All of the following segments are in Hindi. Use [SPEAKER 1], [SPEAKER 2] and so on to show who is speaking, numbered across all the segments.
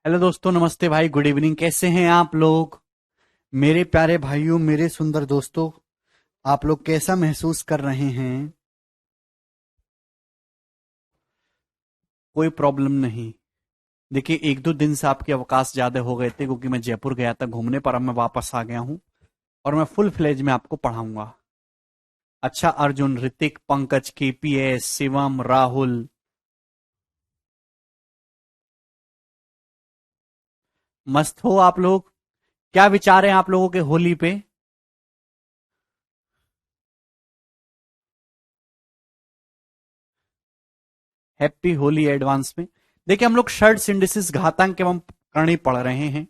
[SPEAKER 1] हेलो दोस्तों, नमस्ते भाई, गुड इवनिंग। कैसे हैं आप लोग? मेरे प्यारे भाइयों, मेरे सुंदर दोस्तों, आप लोग कैसा महसूस कर रहे हैं? कोई प्रॉब्लम नहीं। देखिए, एक दो दिन से आपके अवकाश ज्यादा हो गए थे क्योंकि मैं जयपुर गया था घूमने, पर अब मैं वापस आ गया हूं और मैं फुल फ्लेज में आपको पढ़ाऊंगा। अच्छा, अर्जुन, ऋतिक, पंकज, केपीएस, शिवम, राहुल, मस्त हो आप लोग? क्या विचार हैं आप लोगों के होली पे? हैप्पी होली एडवांस में। देखिए, हम लोग षड सिंडिसिस घातांक एवं करणी पढ़ रहे हैं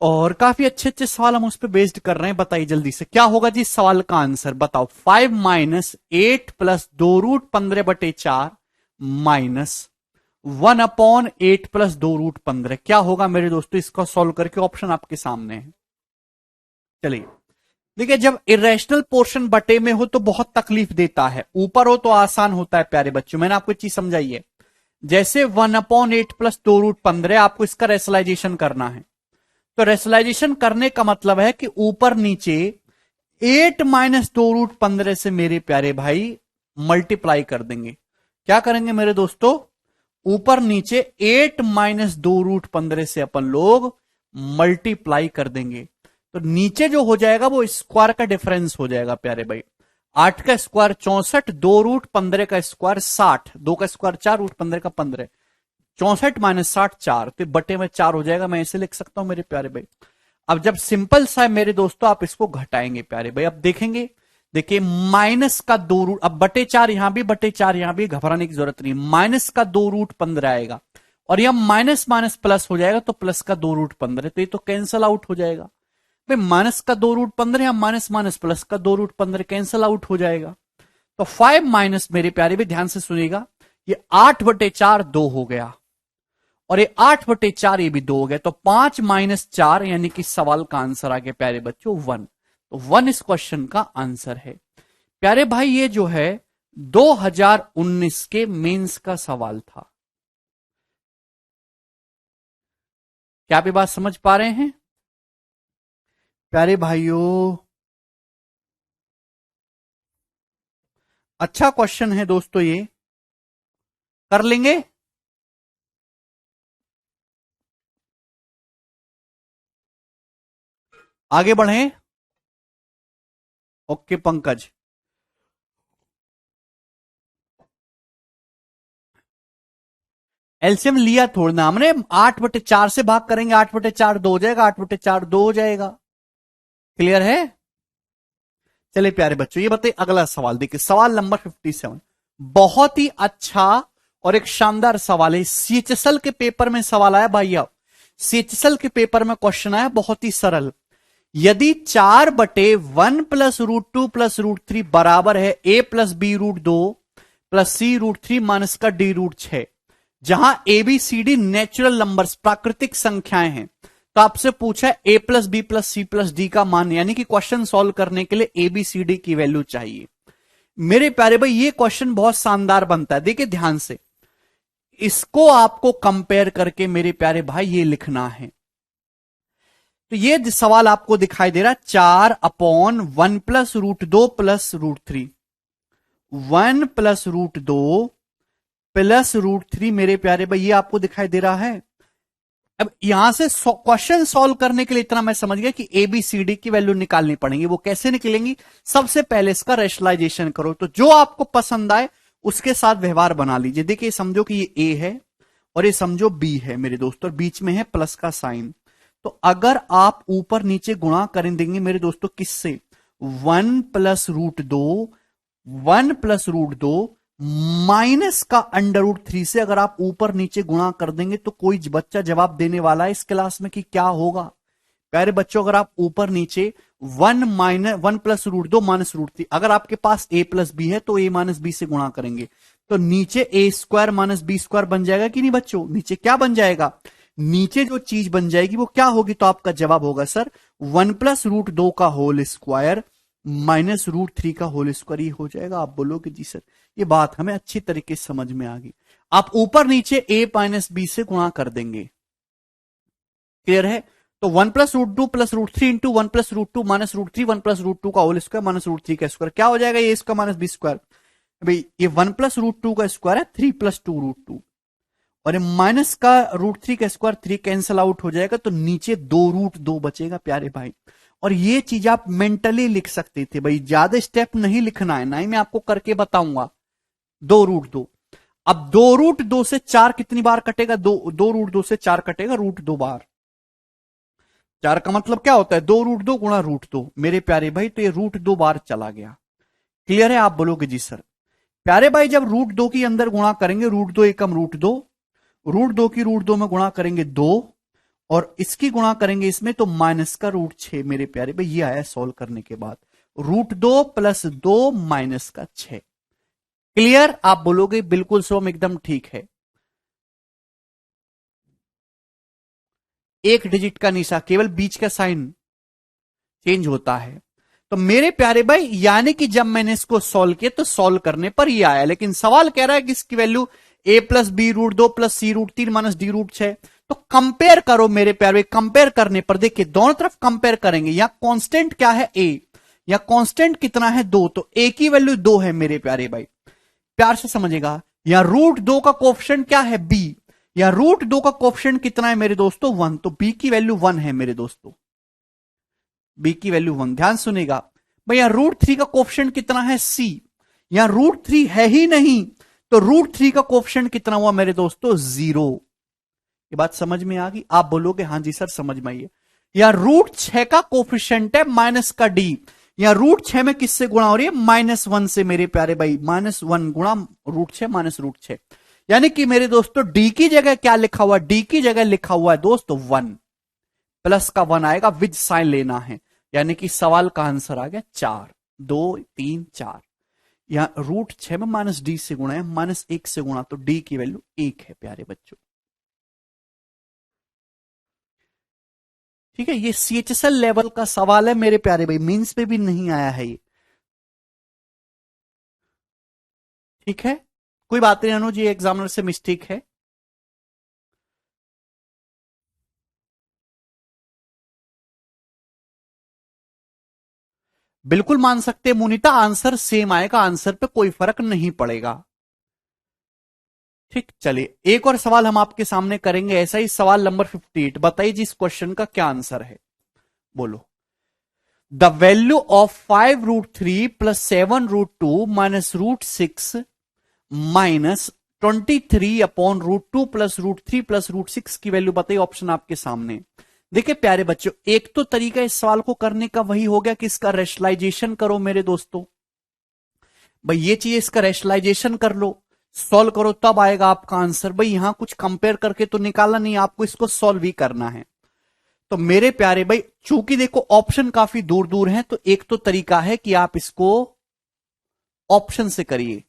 [SPEAKER 1] और काफी अच्छे अच्छे सवाल हम उस पर बेस्ड कर रहे हैं। बताइए जल्दी से, क्या होगा जी इस सवाल का आंसर? बताओ। 5 - 8 प्लस 2√15/4 माइनस 1/8 प्लस 2√15 क्या होगा मेरे दोस्तों? इसको सॉल्व करके ऑप्शन आपके सामने है। चलिए, देखिए, जब इरेशनल पोर्शन बटे में हो तो बहुत तकलीफ देता है, ऊपर हो तो आसान होता है प्यारे बच्चों। मैंने आपको एक चीज समझाई है। जैसे 1/8 प्लस 2√15 आपको इसका रेशनलाइजेशन करना है, तो रेशनलाइजेशन करने का मतलब है कि ऊपर नीचे 8 - 2√15 से मेरे प्यारे भाई मल्टीप्लाई कर देंगे। क्या करेंगे मेरे दोस्तों? ऊपर नीचे 8 - 2√15 से अपन लोग मल्टीप्लाई कर देंगे, तो नीचे जो हो जाएगा वो स्क्वायर का डिफरेंस हो जाएगा प्यारे भाई। 8 का स्क्वायर 64, 2√15 का स्क्वायर 60, 2 का स्क्वायर 4, √15 का 15, 64 - 60 4, तो बटे में 4 हो जाएगा। मैं ऐसे लिख सकता हूं मेरे प्यारे भाई। अब जब सिंपल सा है मेरे दोस्तों, आप इसको घटाएंगे प्यारे भाई। अब देखेंगे, देखिए, माइनस का 2 रूट, अब बटे 4 यहां भी, बटे 4 यहां भी, घबराने की जरूरत नहीं। माइनस का 2√15 आएगा और यह माइनस माइनस प्लस हो जाएगा, तो प्लस का 2√15, तो ये तो कैंसल आउट हो जाएगा भाई। माइनस का 2√15 या माइनस माइनस प्लस का 2√15 कैंसल आउट हो जाएगा। तो 5 माइनस, मेरे प्यारे भी ध्यान से सुनिएगा, ये 8/4 2 हो गया और ये 8/4 ये भी 2 हो गया, तो 5 - 4 यानी कि सवाल का आंसर आ गया प्यारे बच्चों 1। तो 1 इस क्वेश्चन का आंसर है प्यारे भाई। ये जो है 2019 के मेंस का सवाल था। क्या आप ये बात समझ पा रहे हैं प्यारे भाइयों? अच्छा क्वेश्चन है दोस्तों, ये कर लेंगे। आगे बढ़े। ओके पंकज, एलसीएम लिया थोड़ा ना हमने। 8/4 से भाग करेंगे, 8/4 2 हो जाएगा, 8/4 2 हो जाएगा। क्लियर है? चलिए प्यारे बच्चों, ये बताइए अगला सवाल। देखिए, सवाल नंबर 57 बहुत ही अच्छा और एक शानदार सवाल है। सीएचएसएल के पेपर में सवाल आया भाई। अब सीएचएसएल के पेपर में क्वेश्चन आया बहुत ही सरल। यदि 4/1 + √2 + √3 बराबर है a + b√2 + c√3 माइनस का d√6, जहां A B C D natural numbers प्राकृतिक संख्याएं हैं, तो आपसे पूछा है a + b + c + d का मान, यानी कि क्वेश्चन सॉल्व करने के लिए ए बी सी डी की वैल्यू चाहिए। मेरे प्यारे भाई, ये क्वेश्चन बहुत शानदार बनता है। देखिए ध्यान से, इसको आपको कंपेयर करके मेरे प्यारे भाई ये लिखना है। तो ये सवाल आपको दिखाई दे रहा है 4/1 +√2 + √3, 1 + √2 +√3 मेरे प्यारे भाई, ये आपको दिखाई दे रहा है। अब यहां से क्वेश्चन सॉल्व करने के लिए इतना मैं समझ गया कि एबीसीडी की वैल्यू निकालनी पड़ेगी। वो कैसे निकलेंगी? सबसे पहले इसका रेशनलाइजेशन करो, तो जो आपको पसंद आए उसके साथ व्यवहार बना लीजिए। देखिए, समझो कि ये ए है और ये समझो बी है मेरे दोस्तों, और बीच में है प्लस का साइन। तो अगर आप ऊपर नीचे गुणा कर देंगे मेरे दोस्तों, किससे? 1 + √2, 1 + √2 माइनस का √3 से अगर आप ऊपर नीचे गुणा कर देंगे, तो कोई बच्चा जवाब देने वाला है इस क्लास में कि क्या होगा? प्यारे बच्चों, अगर आप ऊपर नीचे 1 + √2 -√3, अगर आपके पास a + b है तो a - b से गुणा करेंगे, तो नीचे a² - b² बन जाएगा कि नहीं बच्चों? नीचे क्या बन जाएगा? नीचे जो चीज बन जाएगी वो क्या होगी? तो आपका जवाब होगा सर 1 + √2 का होल स्क्वायर -√3 का होल स्क्वायर। ये हो जाएगा। आप बोलोगे जी सर, ये बात हमें अच्छी तरीके से समझ में आ गई। आप ऊपर नीचे a - b से गुणा कर देंगे, क्लियर है? तो 1 + √2 + √3 इंटू 1 + √2 -√3 1 + √2 का होल स्क्वायर -√3 का स्क्वायर क्या हो जाएगा? ए स्क्वायर माइनस बी स्क्वायर। भाई ये 1 + √2 का स्क्वायर है 3 + 2 √2 और ये माइनस का √3 का स्क्वायर 3 कैंसिल आउट हो जाएगा तो नीचे 2 √2 बचेगा प्यारे भाई। और ये चीज आप मेंटली लिख सकते थे भाई, ज्यादा स्टेप नहीं लिखना है, ना ही मैं आपको करके बताऊंगा। 2 √2। अब 2 √2 से 4 कितनी बार कटेगा? 2 √2 से 4 कटेगा √2 बार। 4 का मतलब क्या होता है? 2 √2 गुणा √2 मेरे प्यारे भाई, तो ये √2 बार चला गया। क्लियर है? आप बोलोगे जी सर। प्यारे भाई जब √2 की अंदर गुणा करेंगे, √2 एकम √2, √2 की √2 में गुणा करेंगे 2 और इसकी गुणा करेंगे इसमें तो माइनस का √6 मेरे प्यारे भाई, ये आया सॉल्व करने के बाद। √2 + 2 माइनस का 6। क्लियर? आप बोलोगे बिल्कुल सोम एकदम ठीक है। एक डिजिट का निशा, केवल बीच का साइन चेंज होता है। तो मेरे प्यारे भाई यानी कि जब मैंने इसको सॉल्व किया तो सॉल्व करने पर ये आया, लेकिन सवाल कह रहा है कि इसकी value a + b √2 + c √3 - d √6। तो कंपेयर करो मेरे प्यारे, कंपेयर करने पर देखिए दोनों तरफ कंपेयर करेंगे। यहां कांस्टेंट क्या है? a। या कांस्टेंट कितना है? 2। तो a की वैल्यू 2 है मेरे प्यारे भाई, प्यार से समझेगा। या √2 का कोफिशिएंट क्या है? b। या √2 का कोफिशिएंट कितना है मेरे दोस्तों? 1। तो b की वैल्यू 1 है मेरे दोस्तों, b की वैल्यू 1। ध्यान सुनेगा भैया, √3 का कोफिशिएंट कितना है? c। यहां √3 है ही नहीं, तो √3 का कोफिशिएंट कितना हुआ मेरे दोस्तों? 0। ये बात समझ में आ गई? आप बोलोगे हाँ जी सर समझ में आई है। या √6 का कोफिशिएंट है माइनस का d। या √6 में किससे गुणा हो रही है? -1 से मेरे प्यारे भाई, -1 गुणा √6 -√6। यानी कि मेरे दोस्तों d की जगह क्या लिखा हुआ है? d की जगह लिखा हुआ है दोस्तों 1, प्लस का 1 आएगा, विद साइन लेना है। यानी कि सवाल का आंसर आ गया 4। 2 3 4। यहां √6 में -d से गुणा है, -1 से गुणा, तो d की वैल्यू 1 है प्यारे बच्चों। ठीक है, ये CHSL लेवल का सवाल है मेरे प्यारे भाई, मींस पे भी नहीं आया है ये। ठीक है, कोई बात नहीं अनुज, ये एग्जामिनर से मिस्टेक है। बिल्कुल मान सकते मुनिता, आंसर सेम आएगा, आंसर पे कोई फर्क नहीं पड़ेगा। ठीक, चलिए एक और सवाल हम आपके सामने करेंगे ऐसा ही, सवाल नंबर 58। बताइए जी इस क्वेश्चन का क्या आंसर है, बोलो। द वैल्यू ऑफ 5 √3 + 7 √2 -√6 -23/√2 + √3 + √6 की वैल्यू बताइए। ऑप्शन आपके सामने। देखिए प्यारे बच्चों, एक तो तरीका इस सवाल को करने का वही हो गया कि इसका रेशनलाइजेशन करो मेरे दोस्तों। भाई ये चीज, इसका रेशनलाइजेशन कर लो, सॉल्व करो, तब आएगा आपका आंसर। भाई यहां कुछ कंपेयर करके तो निकालना नहीं, आपको इसको सॉल्व ही करना है। तो मेरे प्यारे भाई, चूंकि देखो ऑप्शन काफी दूर दूर हैं, तो एक तो तरीका है कि आप इसको ऑप्शन से करिए।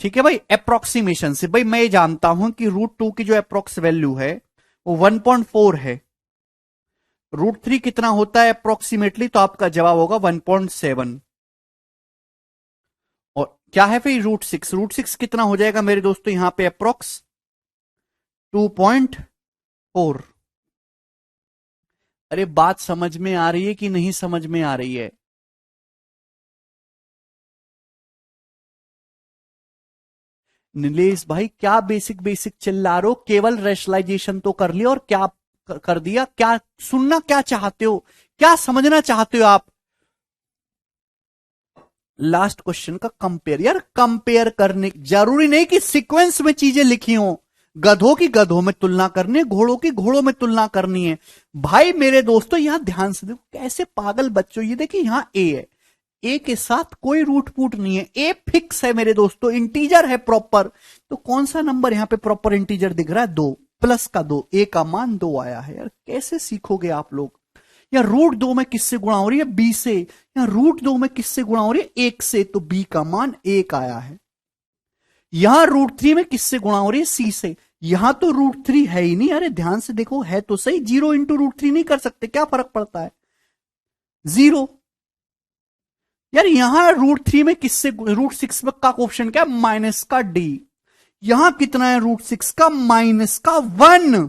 [SPEAKER 1] ठीक है भाई, अप्रोक्सीमेशन से। भाई मैं ये जानता हूं कि √2 की जो अप्रोक्स वैल्यू है वो 1.4 है। √3 कितना होता है अप्रोक्सीमेटली? तो आपका जवाब होगा 1.7। और क्या है फिर √6? √6 कितना हो जाएगा मेरे दोस्तों यहां पे? अप्रोक्स 2.4। अरे बात समझ में आ रही है कि नहीं समझ में आ रही है? नीलेश भाई क्या बेसिक बेसिक चिल्ला रहे हो? केवल रेशनलाइजेशन तो कर लिया, और क्या कर दिया? क्या सुनना क्या चाहते हो, क्या समझना चाहते हो आप? लास्ट क्वेश्चन का कंपेयर। यार कंपेयर करने जरूरी नहीं कि सीक्वेंस में चीजें लिखी हो। गधों की गधों में तुलना करनी है, घोड़ों की घोड़ों में तुलना करनी है। भाई मेरे दोस्तों यहां ध्यान से देखो, कैसे पागल बच्चों, ये देखिए यहां ए है, ए के साथ कोई रूट फूट नहीं है, ए फिक्स है मेरे दोस्तों, इंटीजर है प्रॉपर। तो कौन सा नंबर यहां पे प्रॉपर इंटीजर दिख रहा है? 2, प्लस का 2, ए का मान 2 आया है। यार कैसे सीखोगे आप लोग? या √2 में किससे गुणा हो रही है? बी से। या √2 में किससे गुणा हो रही है? 1 से, तो बी का मान 1 आया है। यहां √3 में किससे गुणा हो रही है? सी से। यहां तो √3 है ही नहीं। अरे ध्यान से देखो, है तो सही, 0 × √3 नहीं कर सकते, क्या फर्क पड़ता है? 0। यार यहां √3 में किससे, √6 का क्वेश्चन क्या है, माइनस का डी। यहां कितना है, √6 का माइनस का 1,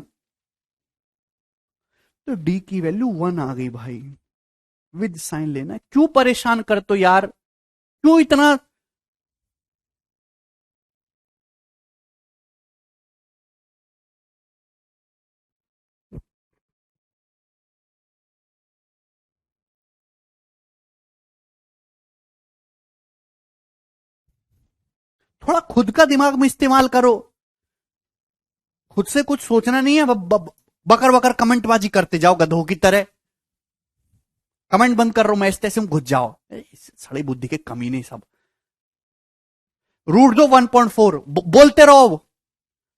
[SPEAKER 1] तो डी की वैल्यू 1 आ गई भाई। विद साइन लेना है। क्यों परेशान कर तो यार, क्यों इतना। थोड़ा खुद का दिमाग में इस्तेमाल करो, खुद से कुछ सोचना नहीं है, बकर बकर कमेंटबाजी करते जाओ गधों की तरह। कमेंट बंद कर रहा हूं मैं, ऐसे घुस जाओ, सड़ी बुद्धि के कमीने सब। √2 1.4 बोलते रहो।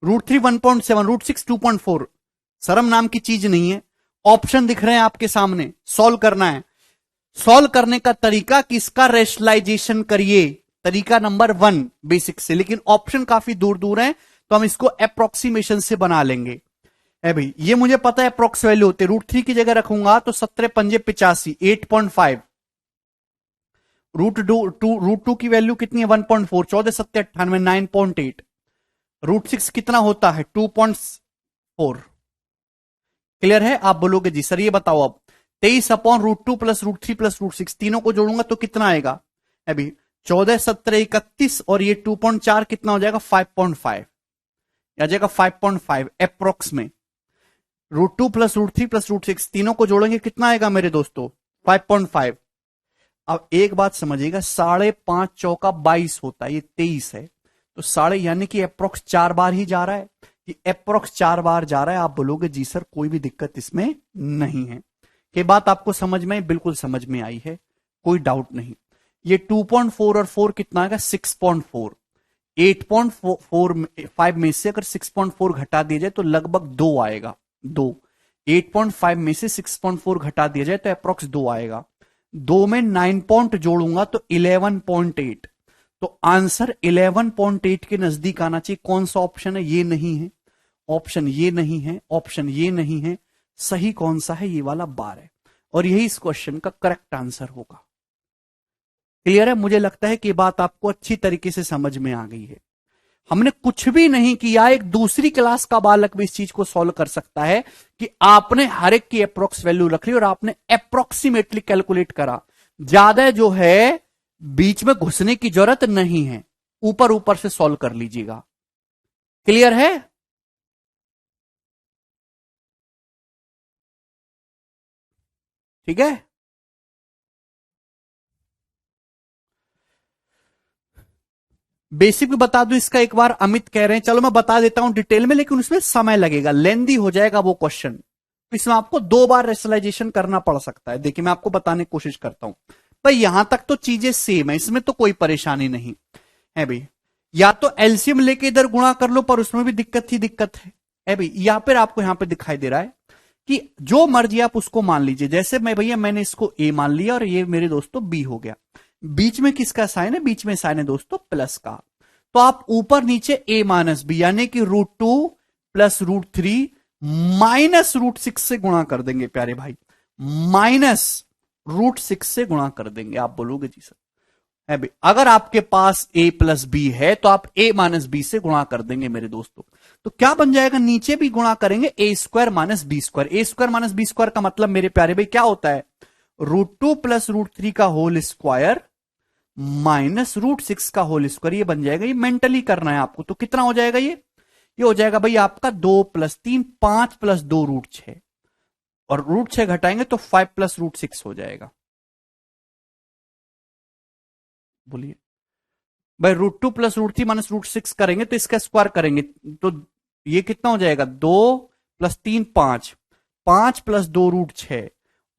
[SPEAKER 1] √3 1.7, √6 2.4। शर्म नाम की चीज नहीं है। ऑप्शन दिख रहे हैं आपके सामने, सॉल्व करना है। सॉल्व करने का तरीका कि इसका रेशनलाइजेशन करिए, तरीका नंबर 1 बेसिक से, लेकिन ऑप्शन काफी दूर दूर है, तो हम इसको अप्रोक्सीमेशन से बना लेंगे। है भाई, ये मुझे पता है अप्रोक्स वैल्यू होते, √3 की जगह रखूंगा तो 17 पंजे 85, 8.5। √2 की वैल्यू कितनी है, 1.4, 14 सत्ते 98, 9.8। √6 कितना होता है, 2.4। क्लियर है, आप बोलोगे जी सर ये बताओ अब, 23/√2 प्लस √3 प्लस √6 तीनों को जोड़ूंगा तो कितना आएगा, अभी 14 17 31 और ये 2.4 कितना हो जाएगा, 5.5 आ जाएगा, 5.5 अप्रोक्स में। √2 प्लस √3 प्लस √6 तीनों को जोड़ेंगे कितना आएगा मेरे दोस्तों, 5.5। अब एक बात समझिएगा, 5.5 चौका 22 होता है, ये 23 है, तो साढ़े यानी कि अप्रोक्स 4 बार ही जा रहा है, ये अप्रोक्स 4 बार जा रहा है। आप बोलोगे जी सर कोई भी दिक्कत इसमें नहीं है, ये बात आपको समझ में, बिल्कुल समझ में आई है, कोई डाउट नहीं। ये 2.4 और 4 कितना आएगा, 6.4। 8.45 में से अगर 6.4 घटा दिया जाए तो लगभग 2 आएगा, 2। 8.5 में से 6.4 घटा दिया जाए तो अप्रोक्स 2 आएगा, 2 में 9 पॉइंट जोड़ूंगा तो 11.8। तो आंसर 11.8 के नजदीक आना चाहिए। कौन सा ऑप्शन है, ये नहीं है, ऑप्शन ये नहीं है, ऑप्शन ये नहीं है, सही कौन सा है, ये वाला 12 है, और यही इस क्वेश्चन का करेक्ट आंसर होगा। क्लियर है, मुझे लगता है कि बात आपको अच्छी तरीके से समझ में आ गई है। हमने कुछ भी नहीं किया, एक दूसरी क्लास का बालक भी इस चीज को सॉल्व कर सकता है कि आपने हर एक की अप्रोक्स वैल्यू रख ली और आपने अप्रोक्सीमेटली कैलकुलेट करा। ज्यादा जो है बीच में घुसने की जरूरत नहीं है, ऊपर ऊपर से सॉल्व कर लीजिएगा। क्लियर है, ठीक है। बेसिक भी बता दूं इसका एक बार, अमित कह रहे हैं, चलो मैं बता देता हूं डिटेल में, लेकिन उसमें समय लगेगा, लेंदी हो जाएगा वो क्वेश्चन, इसमें आपको 2 बार रेशनलाइजेशन करना पड़ सकता है। देखिए मैं आपको बताने की कोशिश करता हूं भाई, यहां तक तो चीजें सेम है, इसमें तो कोई परेशानी नहीं है भाई। या तो एलसीएम लेके इधर गुणा कर लो, पर उसमें भी दिक्कत ही दिक्कत है भाई। या फिर आपको यहां पे दिखाई दे रहा है कि जो मर्जी आप उसको मान लीजिए, जैसे मैं भैया मैंने इसको ए मान लिया और ये मेरे दोस्तों बी हो गया। बीच में किसका साइन है, बीच में साइन है दोस्तों प्लस का, तो आप ऊपर नीचे ए माइनस बी यानी कि √2 प्लस √3 माइनस √6 से गुणा कर देंगे प्यारे भाई, माइनस √6 से गुणा कर देंगे। आप बोलोगे जी सर है भाई, अगर आपके पास a प्लस बी है तो आप a माइनस बी से गुणा कर देंगे मेरे दोस्तों। तो क्या बन जाएगा, नीचे भी गुणा करेंगे, a square minus B square. A square minus B square का मतलब मेरे प्यारे भाई क्या होता है, √2 प्लस √3 का होल स्क्वायर माइनस √6 का होल स्क्वायर, ये बन जाएगा। ये मेंटली करना है आपको, तो कितना हो जाएगा ये हो जाएगा भाई आपका 2 प्लस 3 5 प्लस 2 √6, और √6 घटाएंगे तो 5 प्लस √6 हो जाएगा। बोलिए भाई, √2 प्लस √3 माइनस √6 करेंगे तो इसका स्क्वायर करेंगे तो ये कितना हो जाएगा, 2 प्लस 3 5, 5 प्लस 2 √6,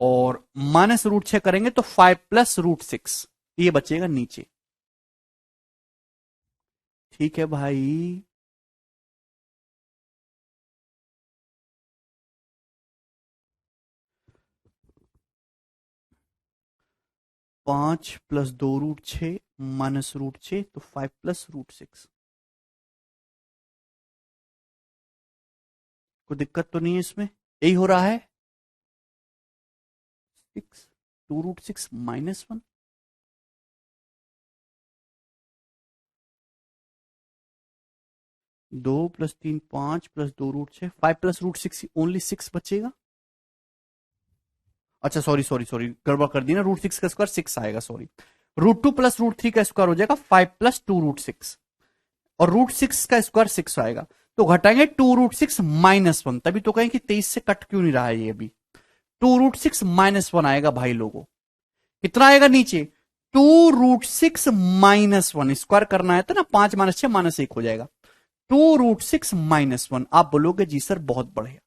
[SPEAKER 1] और माइनस √6 करेंगे तो 5 प्लस √6, ये बचेगा नीचे। ठीक है भाई, 5 प्लस 2 √6 माइनस √6 तो 5 प्लस √6। कोई दिक्कत तो नहीं है इसमें, यही हो रहा है, 6 2 √6 -1। 2 plus 3 5 plus 2 root 6, 5 plus root 6 only 6 बचेगा। अच्छा सॉरी सॉरी सॉरी, गड़बड़ कर दी ना, रूट 6 का स्क्वायर 6 आएगा, सॉरी। रूट 2 प्लस रूट 3 का स्क्वायर हो जाएगा 5 प्लस 2 रूट 6, और रूट 6 का स्क्वायर 6 आएगा। तो घटाएंगे 2 रूट 6 माइनस 1, तभी तो कहें कि 23 से कट क्यों नहीं रहा है ये अभी। 2 रूट 6 माइनस 1 आएगा भाई लोगों। कितना आएगा नीचे? 2 रूट 6 माइनस 1, स्क्वायर करना है तो ना, 5 माइनस 6 माइनस 1 हो जाएगा। 2 रूट 6 माइनस 1। आप बोलोगे जी सर बहुत बढ़िया,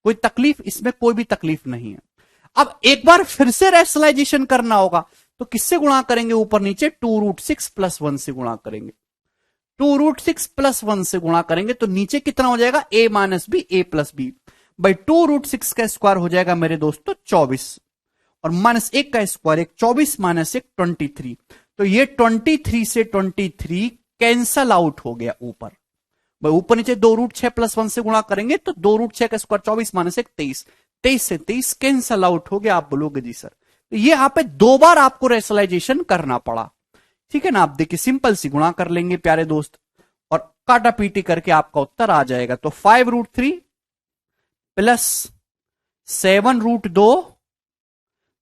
[SPEAKER 1] कोई तकलीफ इसमें, कोई भी तकलीफ नहीं है। अब एक बार फिर से रैशनलाइजेशन करना होगा, तो किससे गुणा करेंगे? ऊपर नीचे 2 रूट 6 प्लस 1 से गुणा करेंगे। 2 रूट 6 प्लस 1 से गुणा करेंगे तो नीचे कितना हो जाएगा? a minus B, A plus B by 2 root 6 का स्क्वायर हो जाएगा मेरे दोस्तों 24, और माइनस 1 का स्क्वायर 1, 24 माइनस 1 23। तो ये 23 से 23 कैंसल आउट हो गया ऊपर। भाई ऊपर नीचे 2 रूट 6 प्लस 1 से गुणा करेंगे तो 2 रूट 6 का स्क्वायर 24 माइनस 1 23, 23 से 23 कैंसल आउट हो गया। आप बोलोगे जी सर, तो ये यहां पे 2 बार आपको रेशनलाइजेशन करना पड़ा, ठीक है ना। आप देखिए सिंपल सी गुणा कर लेंगे प्यारे दोस्त, और काटा पीटी करके आपका उत्तर आ जाएगा। तो 5 root 3 plus 7 root 2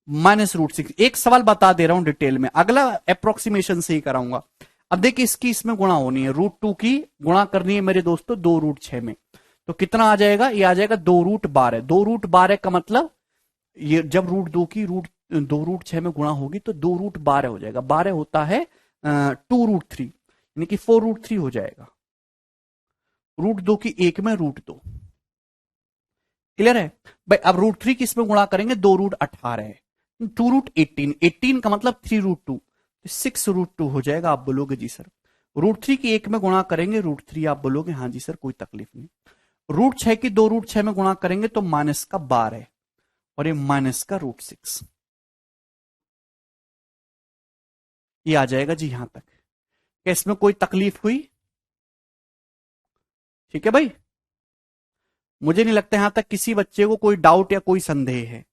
[SPEAKER 1] minus root 6। एक सवाल बता दे रहा हूं डिटेल में, अगला अप्रोक्सीमेशन से ही कराऊंगा। अब देखिए इसकी इसमें गुणा होनी है, रूट 2 की गुणा करनी है मेरे दोस्तों 2 रूट 6 में, तो कितना आ जाएगा? ये आ जाएगा 2 रूट 12। 2 रूट 12 का मतलब ये जब रूट 2 की 2 रूट 6 में गुणा होगी तो 2 रूट 12 हो जाएगा। 12 होता है 2 रूट 3, यानी कि 4 रूट 3 हो जाएगा। रूट 2 की 1 में रूट 2, क्लियर है भाई। अब रूट 3 किस में गुणा करेंगे? 2 रूट 18 है, 2 रूट 18, 18 का मतलब 3 रूट 2, 6 रूट 2 हो जाएगा। आप बोलोगे जी सर रूट 3 की 1 में गुणा करेंगे रूट 3, आप बोलोगे हाँ जी सर कोई तकलीफ नहीं। रूट 6 की 2 रूट 6 में गुणा करेंगे तो माइनस का 12 और ये माइनस का रूट 6, ये आ जाएगा जी यहां तक। क्या इसमें कोई तकलीफ हुई? ठीक है भाई, मुझे नहीं लगता यहां तक किसी बच्चे को कोई डाउट या कोई संदेह है,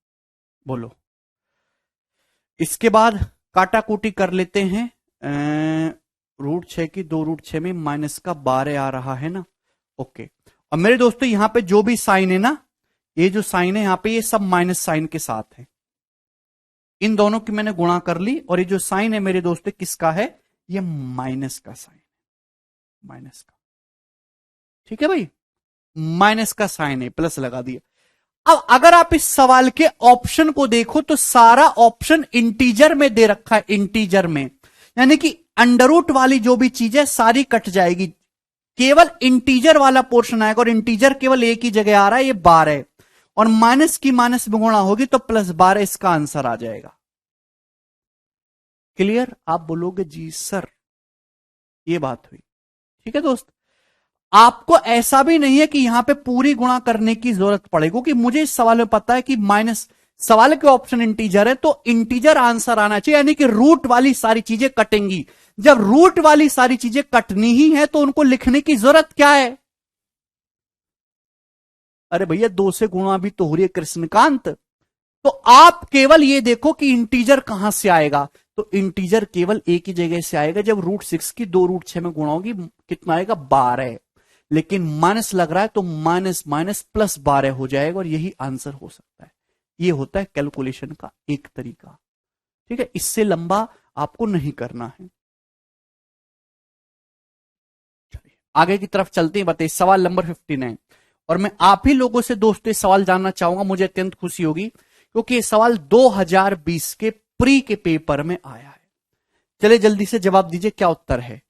[SPEAKER 1] बोलो। इसके बाद काटा कूटी कर लेते हैं। रूट 6 की 2 रूट 6 में माइनस का 12 आ रहा है ना, ओके। और मेरे दोस्तों यहां पे जो भी साइन है ना, ये जो साइन है यहां पे, ये सब माइनस साइन के साथ है। इन दोनों की मैंने गुणा कर ली, और ये जो साइन है मेरे दोस्तों किसका है? ये माइनस का साइन, माइनस का, ठीक है भाई, माइनस का साइन है, प्लस लगा दिया। अब अगर आप इस सवाल के ऑप्शन को देखो तो सारा ऑप्शन इंटीजर में दे रखा है, इंटीजर में, यानी कि अंडररूट वाली जो भी चीज है सारी कट जाएगी, केवल इंटीजर वाला पोर्शन आएगा, और इंटीजर केवल एक ही जगह आ रहा है, ये 12 है, और माइनस की माइनस में गुणा होगी तो प्लस 12 इसका आंसर आ जाएगा। क्लियर? आप बोलोगे जी सर ये बात हुई, ठीक है दोस्त। आपको ऐसा भी नहीं है कि यहां पे पूरी गुणा करने की जरूरत पड़ेगी, क्योंकि मुझे इस सवाल में पता है कि माइनस, सवाल के ऑप्शन इंटीजर है तो इंटीजर आंसर आना चाहिए, यानी कि रूट वाली सारी चीजें कटेंगी। जब रूट वाली सारी चीजें कटनी ही है तो उनको लिखने की जरूरत क्या है? अरे भैया 2 से गुणा भी तो हो रही है कृष्णकांत, तो आप केवल ये देखो कि इंटीजर कहां से आएगा, तो इंटीजर केवल एक ही जगह से आएगा, जब रूट 6 की 2 रूट 6 में गुणा होगी, कितना आएगा? 12। लेकिन माइनस लग रहा है तो माइनस माइनस प्लस 12 हो जाएगा, और यही आंसर हो सकता है। ये होता है कैलकुलेशन का एक तरीका, ठीक है, इससे लंबा आपको नहीं करना है। चलिए आगे की तरफ चलते हैं, बताइए सवाल नंबर 59। और मैं आप ही लोगों से दोस्तों सवाल जानना चाहूंगा, मुझे अत्यंत खुशी होगी क्योंकि ये सवाल 2020 के प्री के पेपर में आया है। चलिए जल्दी से जवाब दीजिए, क्या उत्तर है?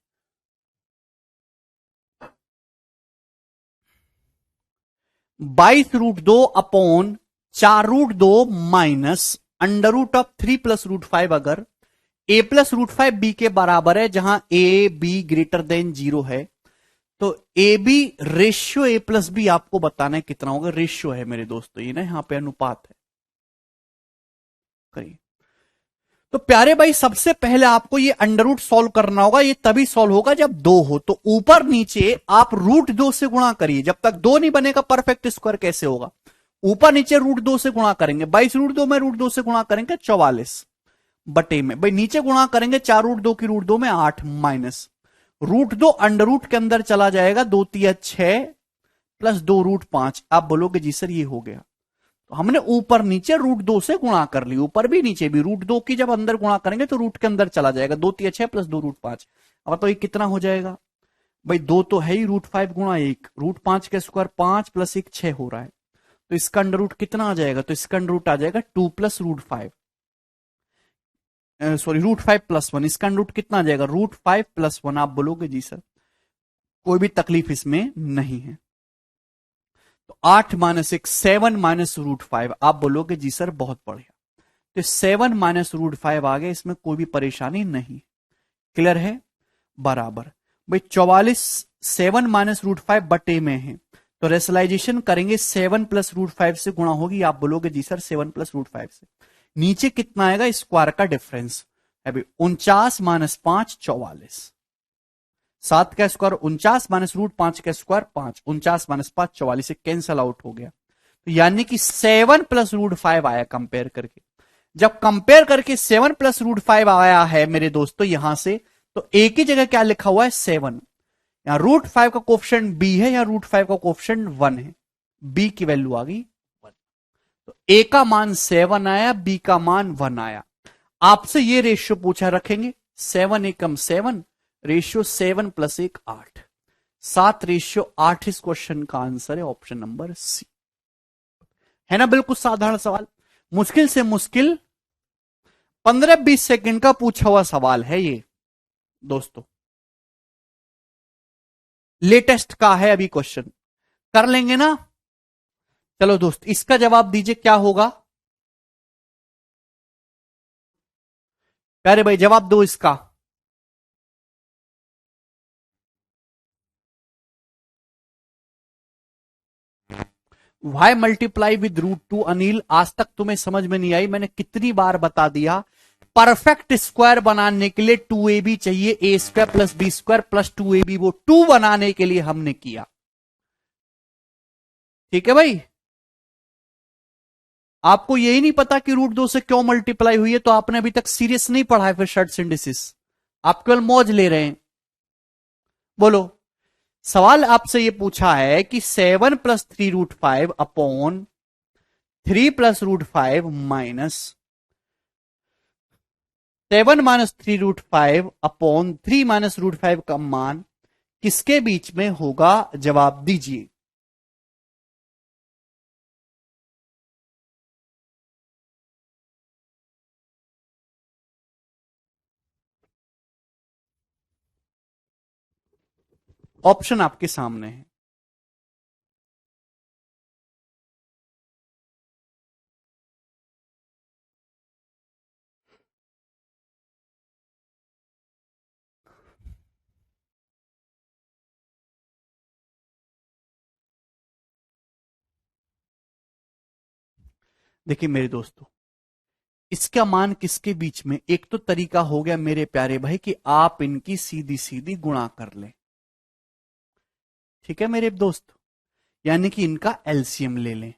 [SPEAKER 1] 22 root 2 upon 4 root 2 minus under root of 3 plus root 5, अगर a प्लस रूट 5 b के बराबर है, जहां a b ग्रेटर देन 0 है, तो A B ratio a plus B आपको बताना है कितना होगा। रेशियो है मेरे दोस्तों, ये ना यहां पे अनुपात है, करिए। तो प्यारे भाई सबसे पहले आपको ये अंडर रूट सॉल्व करना होगा, ये तभी सॉल्व होगा जब 2 हो, तो ऊपर नीचे आप रूट 2 से गुणा करिए, जब तक 2 नहीं बनेगा परफेक्ट स्क्वायर कैसे होगा? ऊपर नीचे रूट 2 से गुणा करेंगे, 22 रूट 2 में रूट 2 से गुणा करेंगे 44 बटे में, भाई नीचे गुणा करेंगे 4 रूट 2 की रूट 2 में 8 माइनस रूट 2 अंडर रूट के अंदर चला जाएगा, 2 तिया 6 प्लस 2 रूट 5। आप बोलोगे जी सर ये हो गया, तो हमने ऊपर नीचे रूट 2 से गुणा कर ली, ऊपर भी नीचे भी रूट 2 की जब अंदर गुणा करेंगे तो रूट के अंदर चला जाएगा, 2 तिया 6 प्लस 2 रूट 5। अब तो ये कितना हो जाएगा भाई, 2 तो है ही, रूट 5 गुणा 1, रूट 5 का स्क्वायर 5 प्लस 1 6 हो रहा है, तो इसका अंडर रूट कितना आ जाएगा, तो इसका अंडर रूट आ जाएगा 2 plus root 5, sorry root 5 plus 1, इसका अंडर रूट कितना आ जाएगा, रूट 5 प्लस 1। आप बोलोगे जी सर कोई भी तकलीफ इसमें नहीं है, तो 8 माइनस 1 7 माइनस रूट 5। आप बोलोगे जी सर बहुत बढ़िया, तो 7 माइनस रूट 5 आ गए, इसमें कोई भी परेशानी नहीं, क्लियर है, बराबर। भाई 44 7 माइनस रूट 5 बटे में है, तो रेशनलाइजेशन करेंगे 7 प्लस रूट 5 से गुणा होगी। आप बोलोगे जी सर 7 प्लस रूट 5 से, नीचे कितना आएगा, स्क्वायर का डिफरेंस है भाई 49 माइनस 5 44, 7 का स्क्वायर 49 माइनस रूट 5 का स्क्वायर 5, 49 माइनस 5 44 से कैंसल आउट हो गया, तो यानी कि 7 प्लस रूट 5 आया कंपेयर करके। जब कंपेयर करके 7 प्लस रूट 5 आया है मेरे दोस्तों यहां से, तो एक ही जगह क्या लिखा हुआ है 7, यहां रूट 5 का कोफिशिएंट बी है, यहां रूट 5 का कोफिशिएंट 1 है, बी की वैल्यू आ गई 1, तो ए का मान 7 आया, बी का मान 1 आया। आपसे ये रेशियो पूछा, रखेंगे 7 एकम 7, रेशियो 7 प्लस 1 8, 7 रेशियो 8, इस क्वेश्चन का आंसर है ऑप्शन नंबर सी, है ना, बिल्कुल साधारण सवाल, मुश्किल से मुश्किल 15-20 सेकंड का पूछा हुआ सवाल है ये दोस्तों, लेटेस्ट का है अभी क्वेश्चन, कर लेंगे ना। चलो दोस्त इसका जवाब दीजिए क्या होगा, प्यारे भाई जवाब दो इसका। Y multiply with root 2, Anil आज तक तुम्हें समझ में नहीं आई, मैंने कितनी बार बता दिया, परफेक्ट स्क्वायर बनाने के लिए 2ab चाहिए, A square plus B square plus 2ab, वो 2 बनाने के लिए हमने किया, ठीक है भाई। आपको यही नहीं पता कि रूट 2 से क्यों मल्टीप्लाई हुई है, तो आपने अभी तक सीरियस नहीं पढ़ा है, फिर शर्ट सिंडिसिस आप केवल मौज ले रहे हैं। बोलो, सवाल आपसे ये पूछा है कि 7 plus 3 root 5 upon 3 plus root 5 minus 7 minus 3 root 5 upon 3 minus root 5 का मान किसके बीच में होगा, जवाब दीजिए। ऑप्शन आपके सामने है, देखिए मेरे दोस्तों, इसका मान किसके बीच में, एक तो तरीका हो गया मेरे प्यारे भाई कि आप इनकी सीधी सीधी गुणा कर लें, ठीक है मेरे दोस्त, यानी कि इनका एलसीएम ले लें,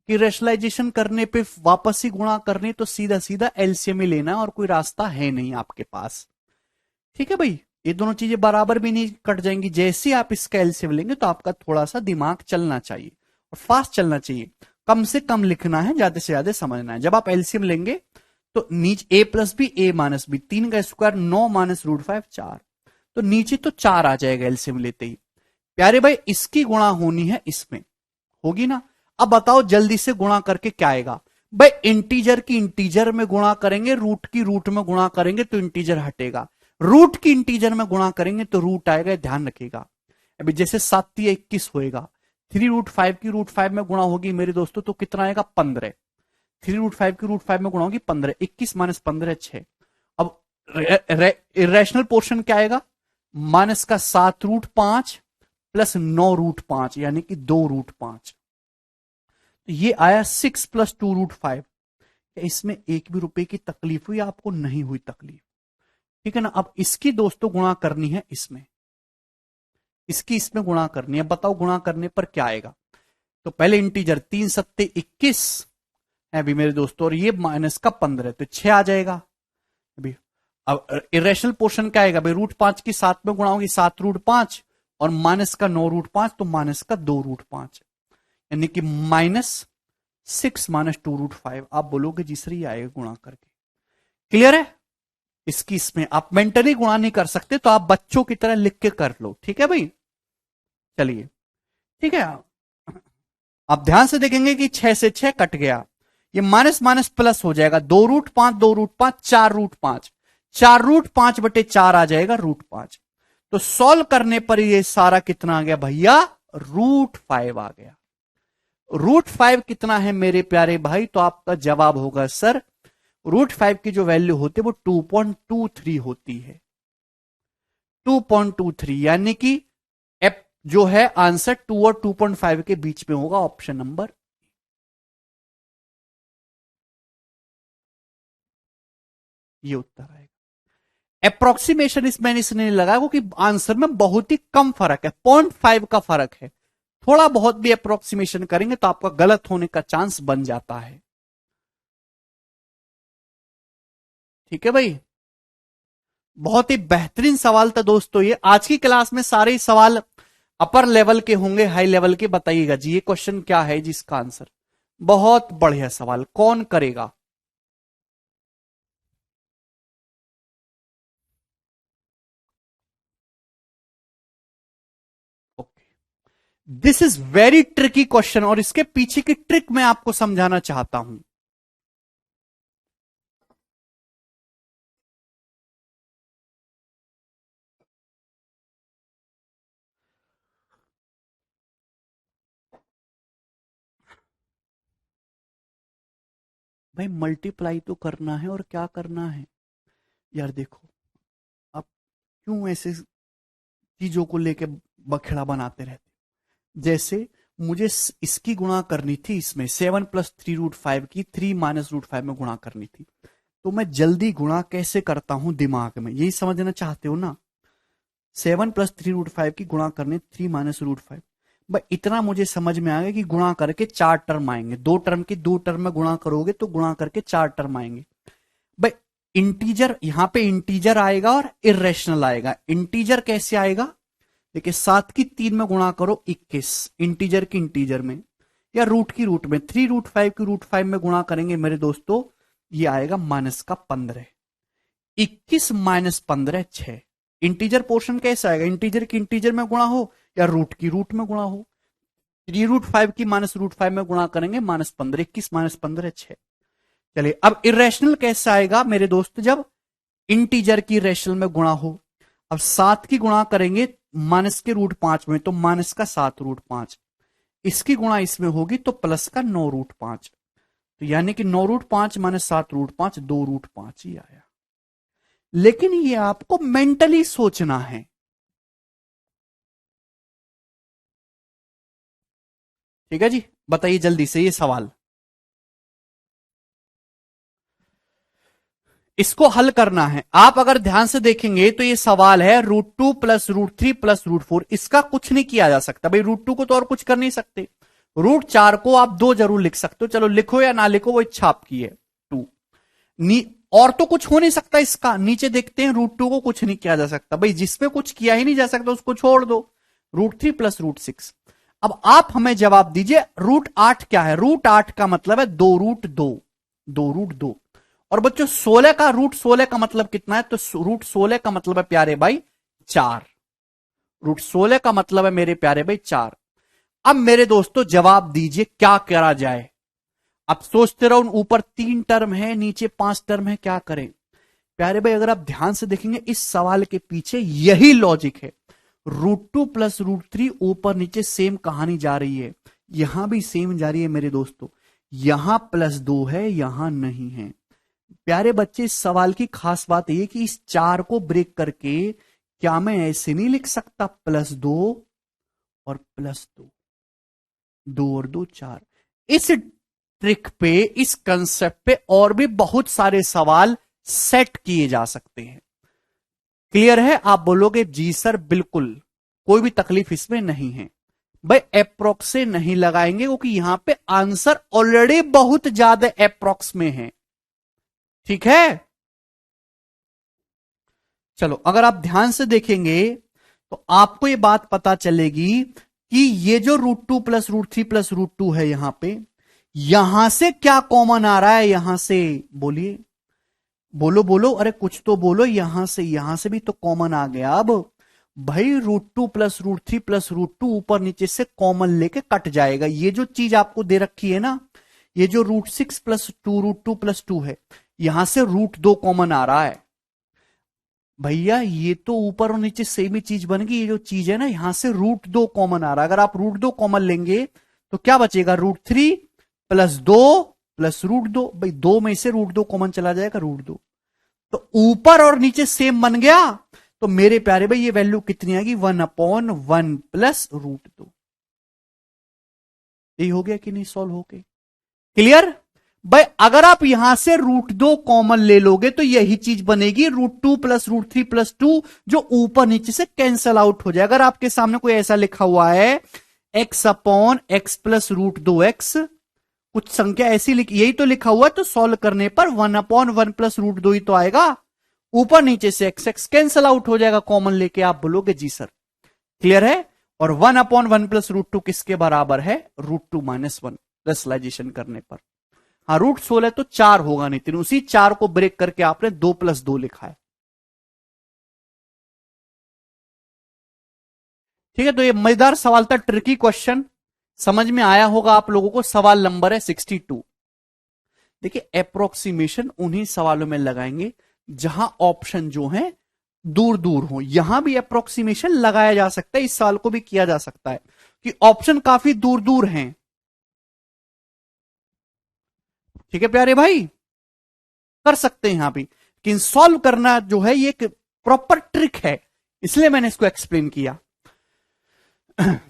[SPEAKER 1] कि रेशनलाइजेशन करने पे वापस ही गुणा करने, तो सीधा सीधा एलसीएम ही लेना और कोई रास्ता है नहीं आपके पास, ठीक है भाई। ये दोनों चीजें बराबर भी नहीं कट जाएंगी, जैसे आप इसका एलसीएम लेंगे तो आपका थोड़ा सा दिमाग चलना चाहिए और फास्ट चलना चाहिए, कम से कम लिखना है, ज्यादा से ज्यादा समझना है। जब आप एलसीएम लेंगे तो नीचे ए प्लस बी ए माइनस बी, 3 का स्क्वायर 9 माइनस रूट 5 4, तो नीचे तो 4 आ जाएगा एलसीएम लेते ही। प्यारे भाई इसकी गुणा होनी है इसमें, होगी ना। अब बताओ जल्दी से गुणा करके क्या आएगा भाई, इंटीजर की इंटीजर में गुणा करेंगे, रूट की रूट में गुणा करेंगे तो इंटीजर हटेगा, रूट की इंटीजर में गुणा करेंगे तो रूट आएगा, ध्यान रखिएगा। अभी जैसे 7 21 होएगा, 3 रूट 5 की रूट 5 में गुणा होगी मेरे दोस्तों तो कितना आएगा 15, 3 रूट 5 की रूट 5 में गुणा होगी 15, 21 माइनस 15 6। अब इरेशनल पोर्शन क्या आएगा, माइनस का 7 रूट 5 प्लस 9 रूट 5, यानी कि 2 रूट 5, तो ये आया 6 प्लस 2 रूट 5। इसमें एक भी रुपए की तकलीफ हुई आपको, नहीं हुई तकलीफ, ठीक है ना। अब इसकी दोस्तों गुणा करनी है इसमें, इसकी इसमें गुणा करनी है, बताओ गुणा करने पर क्या आएगा। तो पहले इंटीजर 3 सत्ते 21 है अभी मेरे दोस्तों, और ये माइनस का 15 तो 6 आ जाएगा। अभी अब इरेशनल पोर्शन क्या आएगा भाई, √5 की 7 में गुणा होगी 7√5 और माइनस का 9√5, तो माइनस का 2√5, यानी कि -6 माइनस 2√5। आप बोलोगे जी सर ये आएगा गुणा करके। क्लियर है? इसकी इसमें आप मेंटली गुणा नहीं कर सकते तो आप बच्चों की तरह लिख के कर लो, ठीक है भाई। चलिए ठीक है, आप ध्यान से देखेंगे कि 6 से 6 कट गया, ये माइनस माइनस प्लस हो जाएगा, 2√5 2√5 4√5, 4√5/4 आ जाएगा √5। तो सॉल्व करने पर ये सारा कितना आ गया भैया, √5 आ गया। √5 कितना है मेरे प्यारे भाई, तो आपका जवाब होगा सर √5 की जो वैल्यू होती है वो 2.23 होती है, 2.23, यानी कि एप जो है आंसर 2 और 2.5 के बीच में होगा, ऑप्शन नंबर। ये उत्तर आएगा। अप्रोक्सीमेशन इसमें इसने लगा क्योंकि आंसर में बहुत ही कम फर्क है, 0.5 का फर्क है। थोड़ा बहुत भी अप्रोक्सीमेशन करेंगे तो आपका गलत होने का चांस बन जाता है। ठीक है भाई, बहुत ही बेहतरीन सवाल था दोस्तों ये। आज की क्लास में सारे ही सवाल अपर लेवल के होंगे, हाई लेवल के। बताइएगा जी ये क्वेश्चन क्या है जिसका आंसर, बहुत बढ़िया सवाल, कौन करेगा? Okay, this is very tricky question और इसके पीछे की ट्रिक मैं आपको समझाना चाहता हूं। भाई मल्टीप्लाई तो करना है और क्या करना है यार, देखो आप क्यों ऐसे चीजों को लेके बखेड़ा बनाते रहते। जैसे मुझे इसकी गुणा करनी थी, इसमें 7 + 3√5 की 3 - √5 में गुणा करनी थी, तो मैं जल्दी गुणा कैसे करता हूं दिमाग में, यही समझना चाहते हो ना। 7 + 3√5 की गुणा करनी 3 - √5, भाई इतना मुझे समझ में आ गया कि गुणा करके 4 टर्म आएंगे, 2 टर्म की 2 टर्म में गुणा करोगे तो गुणा करके 4 टर्म आएंगे। भाई इंटीजर, यहां पे इंटीजर आएगा और इरेशनल आएगा। इंटीजर कैसे आएगा, देखिए 7 की 3 में गुणा करो 21, इंटीजर की इंटीजर में, या रूट की रूट में, 3√5 की √5 में गुणा करेंगे मेरे दोस्तों, ये आएगा -15। 21 - 15 6। इंटीजर पोर्शन कैसा आएगा, इंटीजर की इंटीजर में गुणा हो या रूट की रूट में गुणा हो। 3√5 की -√5 में गुणा करेंगे -15, 21 - 15 6। चलिए अब इरेशनल कैसा आएगा मेरे दोस्त, जब इंटीजर की रेशनल में गुणा हो। अब 7 की गुणा करेंगे माइनस के √5 में, तो माइनस का 7√5, इसकी गुणा इसमें होगी तो प्लस का 9√5, तो यानी कि 9√5 - 7√5 2√5 ही आया। लेकिन ये आपको मेंटली सोचना है। ठीक है जी, बताइए जल्दी से ये सवाल, इसको हल करना है। आप अगर ध्यान से देखेंगे तो ये सवाल है √2 + √3 + √4, इसका कुछ नहीं किया जा सकता भाई, √2 को तो और कुछ कर नहीं सकते, √4 को आप 2 जरूर लिख सकते हो, चलो लिखो या ना लिखो वो इच्छा आपकी है। 2 और तो कुछ हो नहीं सकता इसका, नीचे देखते हैं √2 को कुछ नहीं किया जा सकता भाई, जिसमें कुछ किया ही नहीं जा सकता उसको छोड़ दो। √3 + √6, अब आप हमें जवाब दीजिए √8 क्या है। √8 का मतलब है 2√2, 2√2। और बच्चों 16 का √16 का मतलब कितना है, तो √16 का मतलब है प्यारे भाई 4, √16 का मतलब है मेरे प्यारे भाई 4। अब मेरे दोस्तों जवाब दीजिए क्या करा जाए। अब सोचते रहो, ऊपर 3 टर्म है नीचे 5 टर्म है, क्या करें प्यारे भाई। अगर आप ध्यान से देखेंगे इस सवाल के पीछे यही लॉजिक है। √2 + √3 ऊपर नीचे सेम कहानी जा रही है, यहां भी सेम जा रही है मेरे दोस्तों, यहां +2 है यहां नहीं है। प्यारे बच्चे इस सवाल की खास बात यह कि इस 4 को ब्रेक करके क्या मैं ऐसे नहीं लिख सकता, +2 और +2, 2 और 2 4। इस ट्रिक पे, इस कंसेप्ट पे और भी बहुत सारे सवाल सेट किए जा सकते हैं। क्लियर है? आप बोलोगे जी सर बिल्कुल, कोई भी तकलीफ इसमें नहीं है। भाई अप्रोक्स से नहीं लगाएंगे क्योंकि यहां पे आंसर ऑलरेडी बहुत ज्यादा अप्रोक्स में है। ठीक है, चलो अगर आप ध्यान से देखेंगे तो आपको ये बात पता चलेगी कि ये जो √2 + √3 + √2 है यहां पे, यहां से क्या कॉमन आ रहा है, यहां से बोलिए, बोलो बोलो, अरे कुछ तो बोलो, यहां से भी तो कॉमन आ गया। अब भाई √2 + √3 + √2 ऊपर नीचे से कॉमन लेके कट जाएगा। ये जो चीज आपको दे रखी है ना, ये जो √6 + 2 √2 + 2 है, यहां से √2 कॉमन आ रहा है भैया। ये तो ऊपर और नीचे सेम ही चीज बन गई। ये जो चीज है ना, यहां से √2 कॉमन आ रहा है। अगर आप √2 कॉमन लेंगे तो क्या बचेगा, √3 + 2 + √2। भाई 2 में से √2 कॉमन चला जाएगा, √2। तो ऊपर और नीचे सेम बन गया। तो मेरे प्यारे भाई ये वैल्यू कितनी आएगी, 1/1 + √2। यही हो गया कि नहीं, सॉल्व हो गया, क्लियर। भाई अगर आप यहां से √2 कॉमन ले लोगे तो यही चीज बनेगी, √2 + √3 + 2, जो ऊपर नीचे से कैंसल आउट हो जाए। अगर आपके सामने कोई ऐसा लिखा हुआ है x/x + √2x, कुछ संख्या ऐसी लिखी, यही तो लिखा हुआ है, तो सॉल्व करने पर 1/1 + √2 ही तो आएगा। ऊपर नीचे से x x कैंसल आउट हो जाएगा, कॉमन लेके आप बोलोगे जी सर, क्लियर है। और 1/1 + √2 किसके बराबर है, √2 - 1 रेशनलाइजेशन करने पर। हाँ √16 तो 4 होगा नितिन, उसी 4 को ब्रेक करके आपने 2 + 2 लिखा है। ठीक है, तो ये मजेदार सवाल था, ट्रिकी क्वेश्चन, समझ में आया होगा आप लोगों को। सवाल नंबर है 62। देखिए अप्रोक्सीमेशन उन्हीं सवालों में लगाएंगे जहां ऑप्शन जो है दूर दूर हो। यहां भी अप्रोक्सीमेशन लगाया जा सकता है, इस सवाल को भी किया जा सकता है कि ऑप्शन काफी दूर दूर हैं। ठीक है प्यारे भाई, कर सकते हैं यहां भी, लेकिन सॉल्व करना जो है ये एक प्रॉपर ट्रिक है, इसलिए मैंने इसको एक्सप्लेन किया।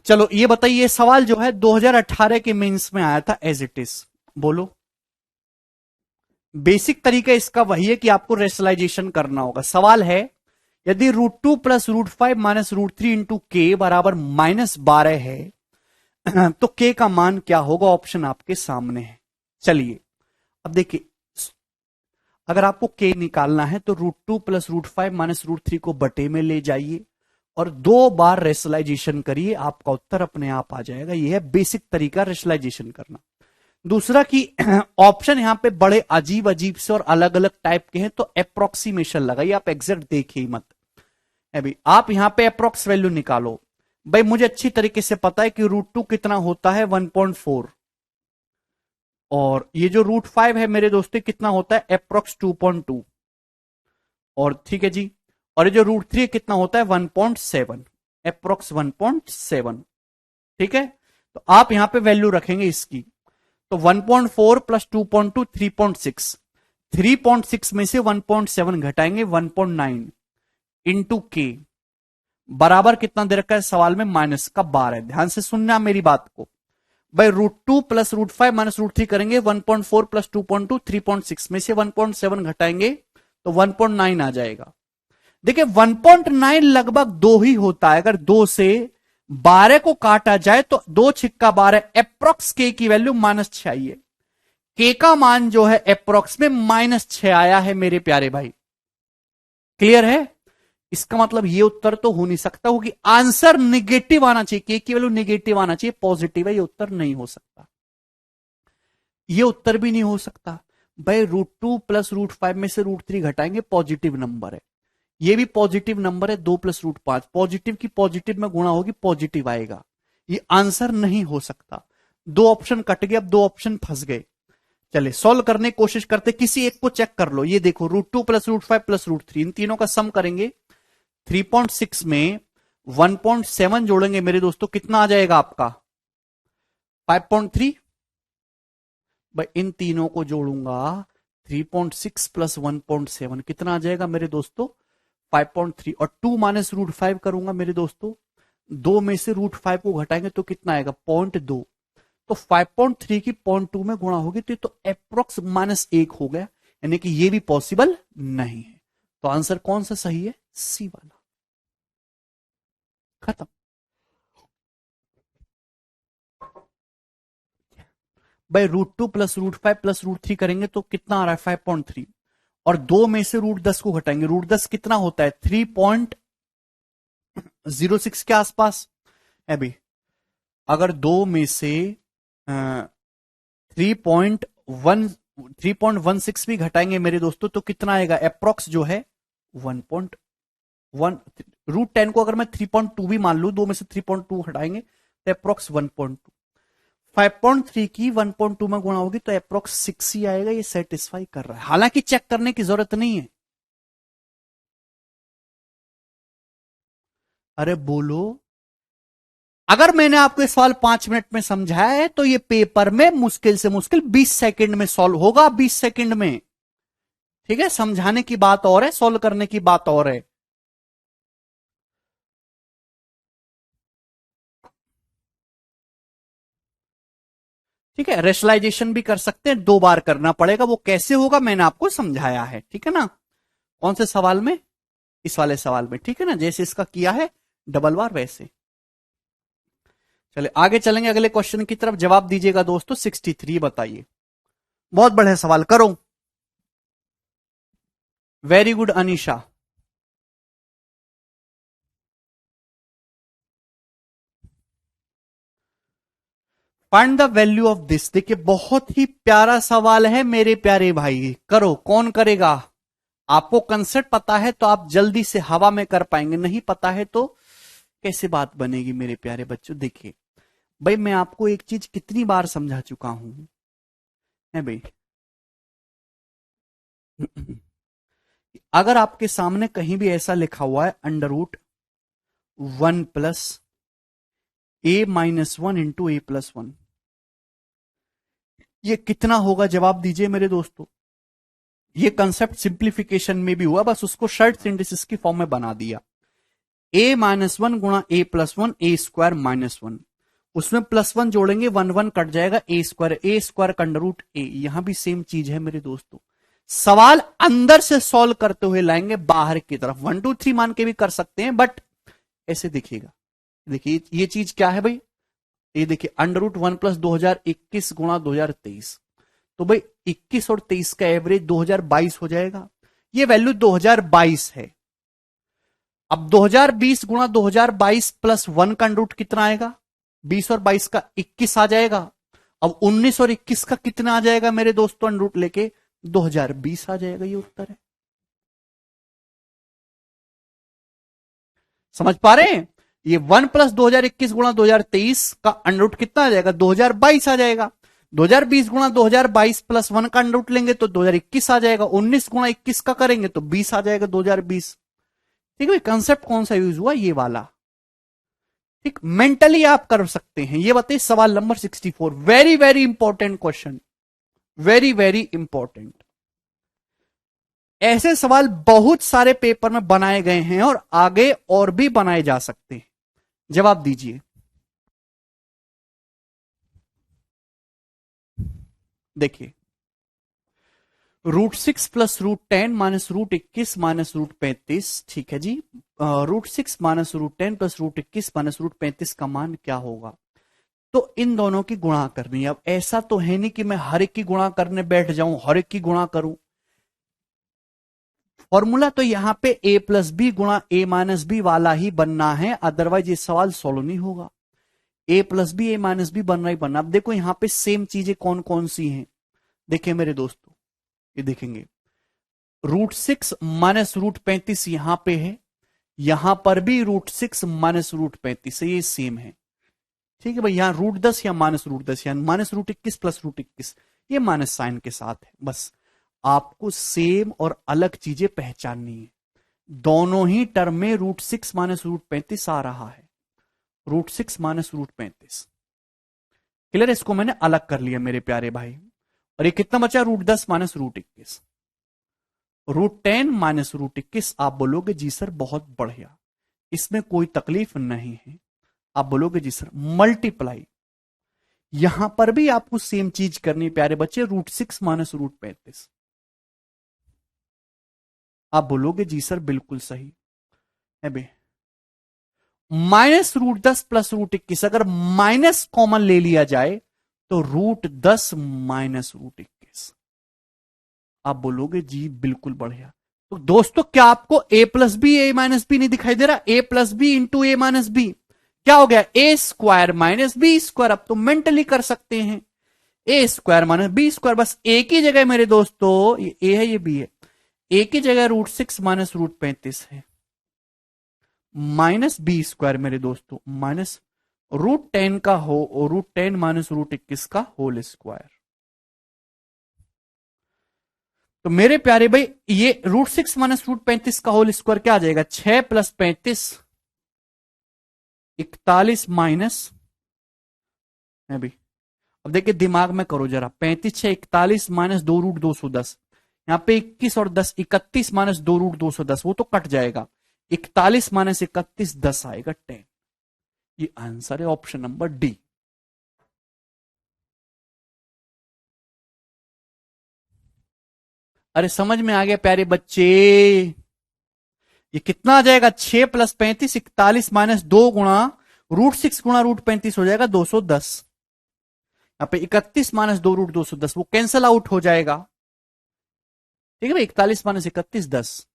[SPEAKER 1] चलो ये बताइए, सवाल जो है 2018 के मेंस में आया था एज इट इज, बोलो। बेसिक तरीका इसका वही है कि आपको रेशनलाइजेशन करना होगा। सवाल है यदि √2 + √5 - √3 इंटू के बराबर -12 है तो के का मान क्या होगा, ऑप्शन आपके सामने है। चलिए अब देखिए, अगर आपको के निकालना है तो √2 + √5 - √3 को बटे में ले जाइए और 2 बार रेशनलाइजेशन करिए, आपका उत्तर अपने आप आ जाएगा। यह है बेसिक तरीका रेशनलाइजेशन करना। दूसरा कि ऑप्शन यहां पे बड़े अजीब अजीब से और अलग अलग टाइप के हैं, तो अप्रोक्सीमेशन लगाइए, आप एग्जैक्ट देखिए मत। अभी आप यहां पे अप्रोक्स वैल्यू निकालो। भाई मुझे अच्छी तरीके से पता है कि √2 कितना होता है, 1.4, और ये जो √5 है मेरे दोस्तों कितना होता है, अप्रोक्स 2.2, और ठीक है जी, और ये जो √3 कितना होता है, 1.7, अप्रोक्स 1.7। ठीक है, तो आप यहां पे वैल्यू रखेंगे इसकी, तो 1.4 + 2.2 3.6, 3.6 में से 1.7 घटाएंगे, 1.9 इंटू के बराबर कितना दे रखा है सवाल में, -12। ध्यान से सुनना मेरी बात को। भाई √2 + √5 - √3 करेंगे, 1.4 + 2.2 3.6 में से 1.7 घटाएंगे तो 1.9 आ जाएगा। देखिए 1.9 लगभग 2 ही होता है। अगर 2 से 12 को काटा जाए तो 2 छिक्का 12, अप्रोक्स के की वैल्यू -6 आई है। के का मान जो है अप्रोक्स में -6 आया है मेरे प्यारे भाई, क्लियर है। इसका मतलब ये उत्तर तो हो नहीं सकता, क्योंकि आंसर निगेटिव आना चाहिए, के की वैल्यू निगेटिव आना चाहिए, पॉजिटिव है, ये उत्तर नहीं हो सकता। ये उत्तर भी नहीं हो सकता। भाई √2 + √5 में से √3 घटाएंगे, पॉजिटिव नंबर है, ये भी पॉजिटिव नंबर है, 2 + √5, पॉजिटिव की पॉजिटिव में गुणा होगी, पॉजिटिव आएगा। ये आंसर नहीं हो सकता। दो ऑप्शन कट गए, अब दो ऑप्शन फंस गए। चले सॉल्व करने की कोशिश करते, किसी एक को चेक कर लो। ये देखो √2 + √5 + √3, इन तीनों का सम करेंगे, 3.6 में 1.7 जोड़ेंगे मेरे दोस्तों, कितना आ जाएगा आपका, 5.3। भाई इन तीनों को जोड़ूंगा, 3.6 + 1.7 कितना आ जाएगा मेरे दोस्तों, 5.3, और 2 - √5 करूंगा मेरे दोस्तों, 2 में से √5 को घटाएंगे तो कितना आएगा, 0.2। तो 5.3 की 0.2 में गुणा होगी तो अप्रोक्स -1 हो गया, यानी कि ये भी पॉसिबल नहीं है। तो आंसर कौन सा सही है, सी वाला, खत्म। भाई √2 + √5 + √3 करेंगे तो कितना आ रहा है, 5.3, और 2 में से रूट 10 को घटाएंगे। रूट 10 कितना होता है? 3.06 के आसपास है भाई। अगर 2 में से 3.16 भी घटाएंगे मेरे दोस्तों तो कितना आएगा? अप्रोक्स जो है 1.1। रूट 10 को अगर मैं 3.2 भी मान लू, 2 में से 3.2 हटाएंगे तो अप्रोक्स 1.2। 5.3 की 1.2 में गुणा होगी तो अप्रोक्स 6 ही आएगा। ये सेटिस्फाई कर रहा है, हालांकि चेक करने की जरूरत नहीं है। अरे बोलो, अगर मैंने आपको ये सवाल 5 मिनट में समझाया है तो ये पेपर में मुश्किल से मुश्किल 20 सेकंड में सॉल्व होगा। 20 सेकंड में, ठीक है। समझाने की बात और है, सॉल्व करने की बात और है। ठीक है, रेशनलाइजेशन भी कर सकते हैं, 2 बार करना पड़ेगा। वो कैसे होगा मैंने आपको समझाया है, ठीक है ना। कौन से सवाल में? इस वाले सवाल में, ठीक है ना, जैसे इसका किया है डबल बार वैसे। चले आगे चलेंगे अगले क्वेश्चन की तरफ। जवाब दीजिएगा दोस्तों 63। बताइए, बहुत बढ़िया सवाल करो। Very good Anisha. Find the value of this. देखिए बहुत ही प्यारा सवाल है मेरे प्यारे भाई। करो, कौन करेगा? आपको कंसेप्ट पता है तो आप जल्दी से हवा में कर पाएंगे, नहीं पता है तो कैसे बात बनेगी मेरे प्यारे बच्चों। देखिए भाई, मैं आपको एक चीज कितनी बार समझा चुका हूं, है भाई। अगर आपके सामने कहीं भी ऐसा लिखा हुआ है √1+a-1 ये कितना होगा? जवाब दीजिए मेरे दोस्तों। ये कंसेप्ट सिंप्लीफिकेशन में भी हुआ, बस उसको शर्ट सिंथेसिस की फॉर्म में बना दिया। a-1 गुणा a+1 a² -1, उसमें +1 जोड़ेंगे, 1 1 कट जाएगा, a² का √a। यहां भी सेम चीज है मेरे दोस्तों। सवाल अंदर से सॉल्व करते हुए लाएंगे बाहर की तरफ। 1 2 3 मान के भी कर सकते हैं, बट ऐसे देखिएगा। देखिए ये चीज क्या है भाई, ये देखिए √1+2021 गुणा 2023। तो भाई 21 और 23 का एवरेज 2022 हो जाएगा। ये वैल्यू 2022 है। अब 2020 गुणा 2022 +1 का रूट कितना आएगा? 20 और 22 का 21 आ जाएगा। अब 19 और 21 का कितना आ जाएगा मेरे दोस्तों? रूट लेके 2020 आ जाएगा। ये उत्तर है। समझ पा रहे हैं? ये 1+2021 गुणा 2023 का अंडरूट कितना आ जाएगा? 2022 आ जाएगा। 2020 गुणा 2022 +1 का अंडरूट लेंगे तो 2021 आ जाएगा। 19 गुणा 21 का करेंगे तो 20 आ जाएगा, 2020। ठीक है, कंसेप्ट कौन सा यूज हुआ? ये वाला। ठीक, मेंटली आप कर सकते हैं। ये बताइए सवाल number 64, very very important question, very very important. ऐसे सवाल बहुत सारे पेपर में बनाए गए हैं और आगे और भी बनाए जा सकते हैं। जवाब दीजिए। देखिए, √6 + √10 - √21 - √35, ठीक है जी। √6 - √10 + √21 - √35 का मान क्या होगा? तो इन दोनों की गुणा करनी है। अब ऐसा तो है नहीं कि मैं हर एक की गुणा करने बैठ जाऊं, हर एक की गुणा करूं। फॉर्मूला तो यहां पे a+b गुणा a-b वाला ही बनना है, अदरवाइज ये सवाल सोल्व नहीं होगा। a+b a-b बनना ही बनना। अब देखो यहां पे सेम चीजें कौन कौन सी हैं, देखिए मेरे दोस्तों। ये देखेंगे √6 - √35 यहां पे है, यहां पर भी √6 - √35 है, ये सेम है। ठीक है भाई, यहां √10 या -√10 या -√21 + √21, ये माइनस साइन के साथ है। बस आपको सेम और अलग चीजें पहचाननी है। दोनों ही टर्म में √6 - √35 आ रहा है। √6 - √35 क्लियर, इसको मैंने अलग कर लिया मेरे प्यारे भाई। और ये कितना बचा? √10 - √21। √10 - √21 आप बोलोगे जी सर बहुत बढ़िया, इसमें कोई तकलीफ नहीं है। आप बोलोगे जी सर मल्टीप्लाई, यहां पर भी आपको सेम चीज करनी प्यारे बच्चे, √6 - √35। आप बोलोगे जी सर बिल्कुल सही है बे। -√10 + √21, अगर माइनस कॉमन ले लिया जाए तो √10 - √21। आप बोलोगे जी बिल्कुल बढ़िया। तो दोस्तों क्या आपको ए प्लस बी ए माइनस बी नहीं दिखाई दे रहा? ए प्लस बी इंटू ए माइनस बी क्या हो गया? ए स्क्वायर माइनस बी स्क्वायर। अब तो मेंटली कर सकते हैं, ए स्क्वायर माइनस बी स्क्वायर। बस एक ही जगह मेरे दोस्तों, ये ए है ये बी है, एक ही जगह √6 माइनस √35 है, माइनस बी स्क्वायर मेरे दोस्तों, माइनस √10 का हो, √10 माइनस √21 का होल स्क्वायर। तो मेरे प्यारे भाई ये √6 माइनस √35 का होल स्क्वायर क्या आ जाएगा? 6 प्लस 35 41 माइनस है भी। अब देखिए दिमाग में करो जरा, 35 6 41 माइनस 2√210, यहां पे 21 और 10 31 माइनस 2√210, वो तो कट जाएगा। 41 माइनस 31 10 आएगा 10। ये आंसर है ऑप्शन नंबर डी। अरे समझ में आ गया प्यारे बच्चे? ये कितना आ जाएगा? 6 प्लस 35 41 माइनस 2 गुणा √6 गुणा √35 हो जाएगा 210। यहां पे 31 माइनस 2√210 वो कैंसल आउट हो जाएगा। ठीक है भाई, 41 माइनस 31 10।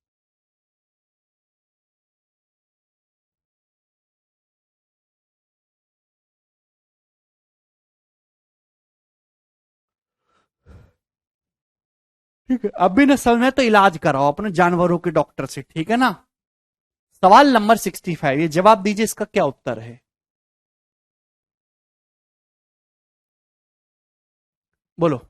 [SPEAKER 1] ठीक है, अभी न समझ में तो इलाज कराओ अपने जानवरों के डॉक्टर से, ठीक है ना? सवाल नंबर 65, ये जवाब दीजिए, इसका क्या उत्तर है? बोलो।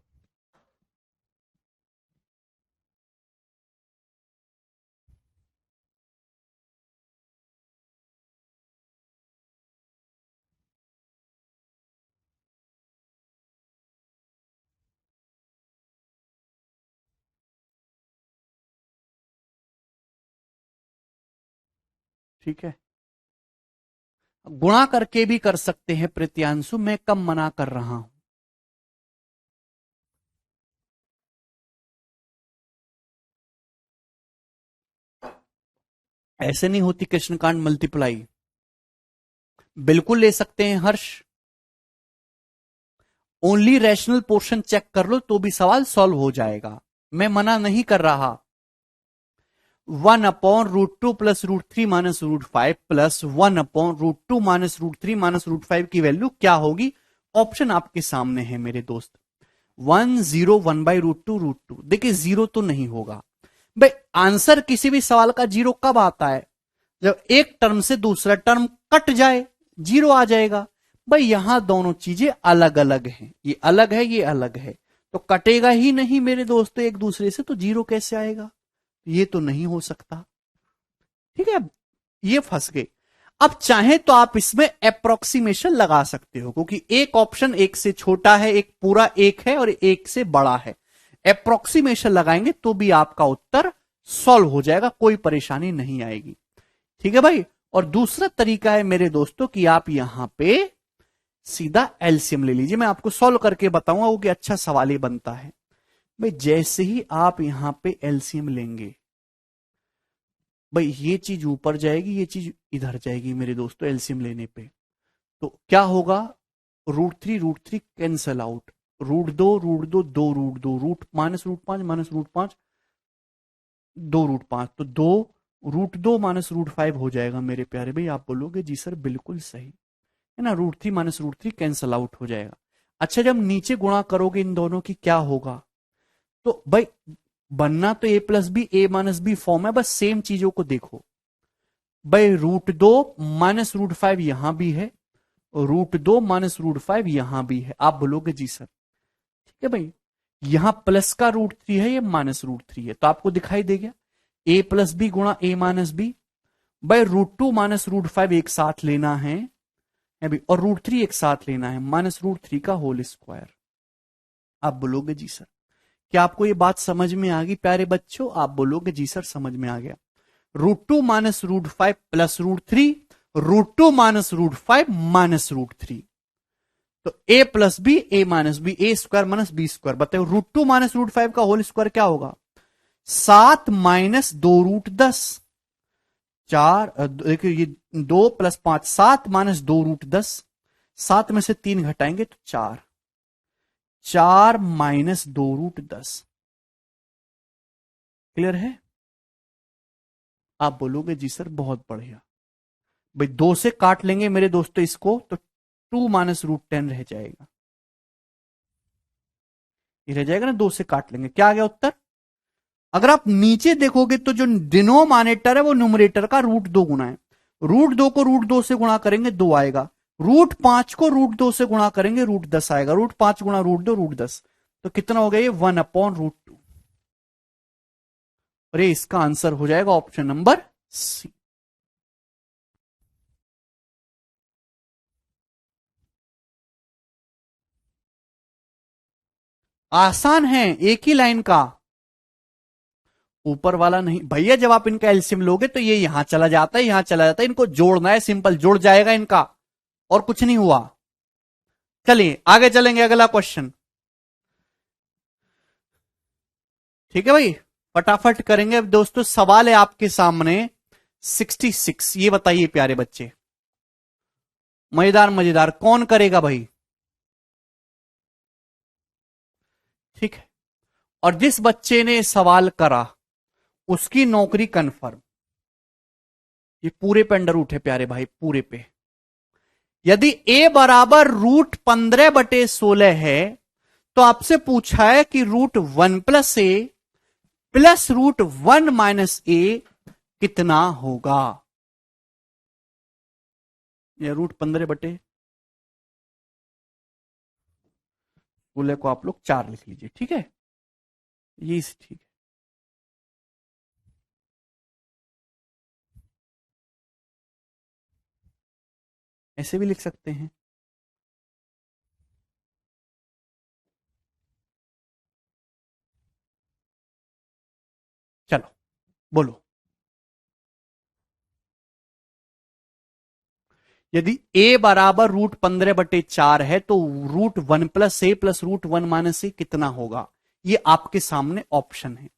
[SPEAKER 1] ठीक है, गुणा करके भी कर सकते हैं प्रत्यांशु, मैं कम मना कर रहा हूं। ऐसे नहीं होती कृष्णकांड मल्टीप्लाई। बिल्कुल ले सकते हैं हर्ष, ओनली रैशनल पोर्शन चेक कर लो तो भी सवाल सॉल्व हो जाएगा, मैं मना नहीं कर रहा। 1/√2 plus √3 minus √5 plus 1/√2 minus √3 minus √5 की वैल्यू क्या होगी? ऑप्शन आपके सामने है मेरे दोस्त। 1 0 1/√2 √2। देखिए जीरो तो नहीं होगा भाई, आंसर किसी भी सवाल का जीरो कब आता है? जब एक टर्म से दूसरा टर्म कट जाए, जीरो आ जाएगा। भाई यहां दोनों चीजें अलग अलग हैं, ये अलग है ये अलग है, तो कटेगा ही नहीं मेरे दोस्तों एक दूसरे से, तो जीरो कैसे आएगा? ये तो नहीं हो सकता। ठीक है, ये फंस गए। अब चाहे तो आप इसमें अप्रोक्सीमेशन लगा सकते हो, क्योंकि एक ऑप्शन एक से छोटा है, एक पूरा एक है और एक से बड़ा है। अप्रोक्सीमेशन लगाएंगे तो भी आपका उत्तर सॉल्व हो जाएगा, कोई परेशानी नहीं आएगी। ठीक है भाई। और दूसरा तरीका है मेरे दोस्तों कि आप यहां पे सीधा एलसीएम ले लीजिए, मैं आपको सॉल्व करके बताऊंगा, वो कि अच्छा सवाल ही बनता है। भाई जैसे ही आप यहां पे एलसीएम लेंगे, भाई ये चीज ऊपर जाएगी, ये चीज इधर जाएगी मेरे दोस्तों एलसीएम लेने पे। तो क्या होगा? √3 cancel out, √2 √2 2 √2 root minus √5 minus √5 2 √5, तो 2 √2 माइनस √5 हो जाएगा मेरे प्यारे भाई। आप बोलोगे जी सर बिल्कुल सही है ना, √3 माइनस √3 कैंसल आउट हो जाएगा। अच्छा जब नीचे गुणा करोगे इन दोनों की क्या होगा? तो भाई बनना तो ए प्लस बी ए माइनस बी फॉर्म है, बस सेम चीजों को देखो। भाई √2 माइनस √5 यहां भी है, √2 माइनस √5 यहां भी है। आप बोलोगे जी सर ठीक है भाई, यहां प्लस का √3 है, ये माइनस √3 है, तो आपको दिखाई दे गया ए प्लस बी गुणा ए माइनस बी। भाई √2 माइनस √5 एक साथ लेना है भाई, और √3 एक साथ लेना है, माइनस √3 का होल स्क्वायर। आप बोलोगे जी सर। क्या आपको ये बात समझ में आ गई प्यारे बच्चों? आप बोलोगे जी सर समझ में आ गया। √2 माइनस √5 प्लस √3, √2 माइनस √5 माइनस √3, तो ए प्लस बी ए माइनस बी, ए स्क्वायर माइनस बी स्क्वायर। बताओ √2 माइनस √5 का होल स्क्वायर क्या होगा? 7 माइनस 2 √10, 4 देखिए ये 2 प्लस 5 7 माइनस 2 √10, 7 में से 3 घटाएंगे तो 4, 4 माइनस 2 √10। क्लियर है? आप बोलोगे जी सर बहुत बढ़िया। भाई 2 से काट लेंगे मेरे दोस्तों इसको, तो 2 - √10 रह जाएगा। ये रह जाएगा ना, 2 से काट लेंगे, क्या आ गया उत्तर? अगर आप नीचे देखोगे तो जो डिनोमिनेटर है वो न्यूमरेटर का √2 गुना है। √2 को √2 से गुणा करेंगे 2 आएगा। √5 को √2 से गुणा करेंगे √10 आएगा। √5 गुणा √2 √10। तो कितना हो गया ये? 1/√2। और ये इसका आंसर हो जाएगा ऑप्शन नंबर सी। आसान है, एक ही लाइन का। ऊपर वाला नहीं भैया, जब आप इनका एलसीएम लोगे तो ये यहां चला जाता है, यहां चला जाता है, इनको जोड़ना है, सिंपल जुड़ जाएगा इनका, और कुछ नहीं हुआ। चलिए आगे चलेंगे, अगला क्वेश्चन। ठीक है भाई, फटाफट करेंगे। अब दोस्तों सवाल है आपके सामने 66। ये बताइए प्यारे बच्चे, मजेदार मजेदार, कौन करेगा भाई? ठीक है, और जिस बच्चे ने सवाल करा उसकी नौकरी कंफर्म। ये पूरे पे अंडर रूट है प्यारे भाई, पूरे पे। यदि a बराबर √15/16 है, तो आपसे पूछा है कि √1 + a प्लस √1 - a कितना होगा? या √15/16 को आप लोग 4 लिख लीजिए, ठीक है? ये ठीक है। ऐसे भी लिख सकते हैं। चलो बोलो। यदि a बराबर √15/4 है तो √1 + a प्लस √1 - a कितना होगा? ये आपके सामने ऑप्शन है।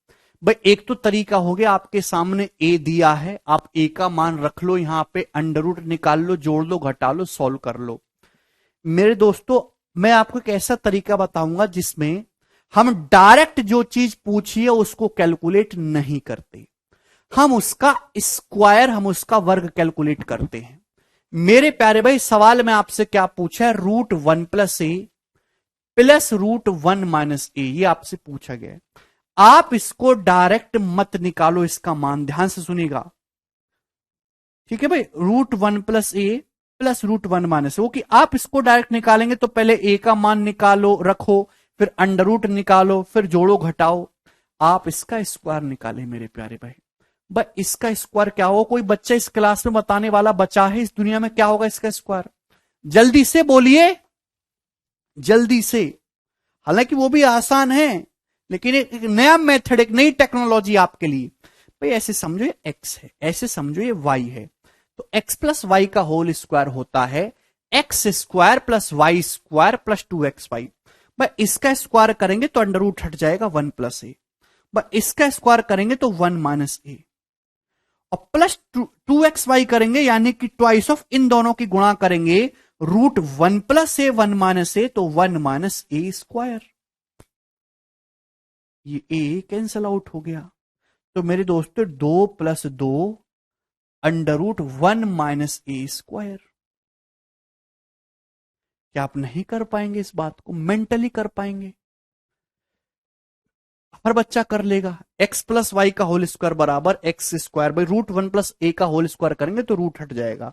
[SPEAKER 1] भाई एक तो तरीका हो गया, आपके सामने a दिया है, आप a का मान रख लो, यहां पे अंडर रूट निकाल लो, जोड़ लो, घटा लो, सॉल्व कर लो। मेरे दोस्तों मैं आपको एक ऐसा तरीका बताऊंगा जिसमें हम डायरेक्ट जो चीज पूछिए उसको कैलकुलेट नहीं करते, हम उसका स्क्वायर, हम उसका वर्ग कैलकुलेट करते हैं। मेरे प्यारे भाई सवाल में आपसे क्या पूछा है? √1 + a प्लस √1 - a, ये आपसे पूछा गया है। आप इसको डायरेक्ट मत निकालो, इसका मान ध्यान से सुनिएगा, ठीक है भाई? √1 + a प्लस √1 - a, कि आप इसको डायरेक्ट निकालेंगे तो पहले a का मान निकालो, रखो, फिर अंडर रूट निकालो, फिर जोड़ो घटाओ। आप इसका स्क्वायर निकालें मेरे प्यारे भाई। भाई इसका स्क्वायर क्या होगा? कोई बच्चा इस क्लास में बताने वाला बचा है इस दुनिया में? क्या होगा इसका स्क्वायर? जल्दी से बोलिए, जल्दी से। हालांकि वो भी आसान है, लेकिन एक नया मेथड, एक नई टेक्नोलॉजी आपके लिए। भाई ऐसे समझो ये x है, ऐसे समझो ये y है, तो x + y का होल स्क्वायर होता है x² + y² + 2xy। भाई इसका स्क्वायर करेंगे तो अंडर रूट हट जाएगा 1 + a। भाई इसका स्क्वायर करेंगे तो 1 - a, और प्लस 2xy करेंगे, यानी कि ट्वाइस ऑफ इन दोनों की गुणा करेंगे, √1 + a 1 - a, तो 1 - a²। ये a कैंसल आउट हो गया। तो मेरे दोस्तों 2 + 2 √1 - a²। क्या आप नहीं कर पाएंगे? इस बात को मेंटली कर पाएंगे? हर बच्चा कर लेगा। x + y का होल स्क्वायर बराबर x², भाई √1 + a का होल स्क्वायर करेंगे तो रूट हट जाएगा,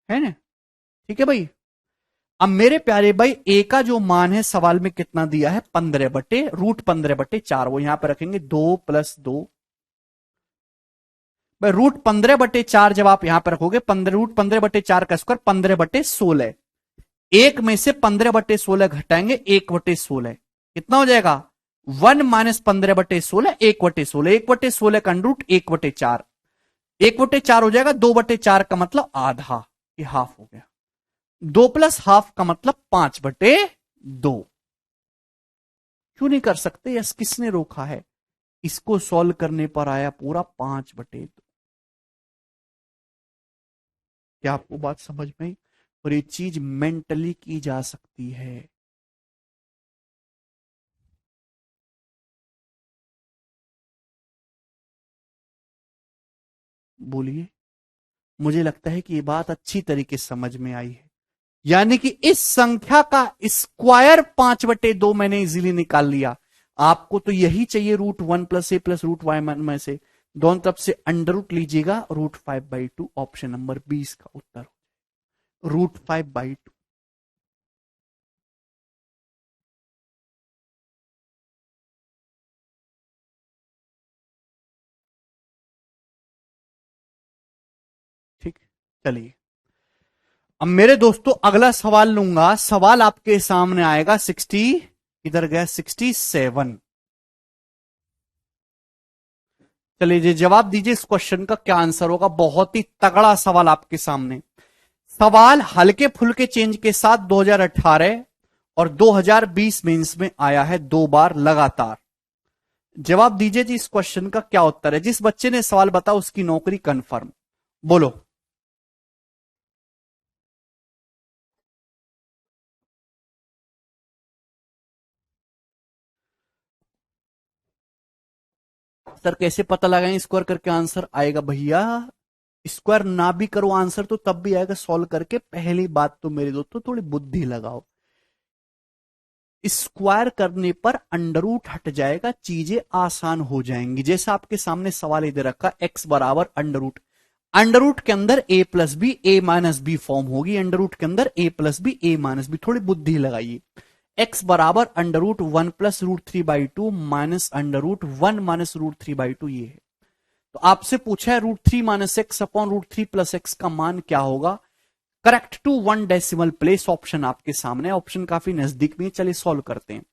[SPEAKER 1] है ना? ठीक है भाई। अब मेरे प्यारे भाई a का जो मान है सवाल में कितना दिया है? 15/√15/4। वो यहां पर रखेंगे 2 + 2। भाई √15/4 जब आप यहां पर रखोगे, √15/4 का स्क्वायर 15/16। एक में से 15/16 घटाएंगे, 1/16 कितना हो जाएगा? 1 - 15/16, 1/16, 1/16 का अंडर रूट 1/4, 1/4 हो जाएगा, 2/4 का मतलब आधा, ये हाफ हो गया। 2 + हाफ का मतलब 5/2। क्यों नहीं कर सकते? यस, किसने रोका है? इसको सॉल्व करने पर आया पूरा 5/2। क्या आपको बात समझ में आई? और ये चीज मेंटली की जा सकती है। बोलिए। मुझे लगता है कि ये बात अच्छी तरीके से समझ में आई है। यानी कि इस संख्या का स्क्वायर 5/2 मैंने इजीली निकाल लिया। आपको तो यही चाहिए, √1 + a + √y में से दोनों तरफ से अंडर रूट लीजिएगा, √5/2 ऑप्शन नंबर 20 का उत्तर, √5/2। ठीक, चलिए अब मेरे दोस्तों अगला सवाल लूंगा। सवाल आपके सामने आएगा 60, इधर गया 67। चलिए जी जवाब दीजिए इस क्वेश्चन का क्या आंसर होगा। बहुत ही तगड़ा सवाल आपके सामने। सवाल हल्के फुल्के चेंज के साथ 2018 और 2020 मेंस में आया है 2 बार लगातार। जवाब दीजिए जी इस क्वेश्चन का क्या उत्तर है। जिस बच्चे ने सवाल बताया उसकी नौकरी कंफर्म। बोलो। सर कैसे पता लगाएं स्क्वायर करके आंसर आएगा भैया। स्क्वायर ना भी करो आंसर तो तब भी आएगा सॉल्व करके। पहली बात तो मेरे दोस्तों थोड़ी बुद्धि लगाओ। स्क्वायर करने पर अंडर रूट हट जाएगा, चीजें आसान हो जाएंगी। जैसा आपके सामने सवाल इधर रखा, x बराबर अंडर रूट, अंडर रूट के अंदर a + b फॉर्म होगी। अंडर रूट के अंदर a + b a-b, थोड़ी बुद्धि लगाइए। x बराबर under root 1 + √3/2 minus under root 1 - √3/2 ये है। तो आपसे पूछा है √3 - x/√3 + x का मान क्या होगा। Correct to 1 decimal place option आपके सामने, ऑप्शन काफी नजदीक में। चलिए सॉल्व करते हैं।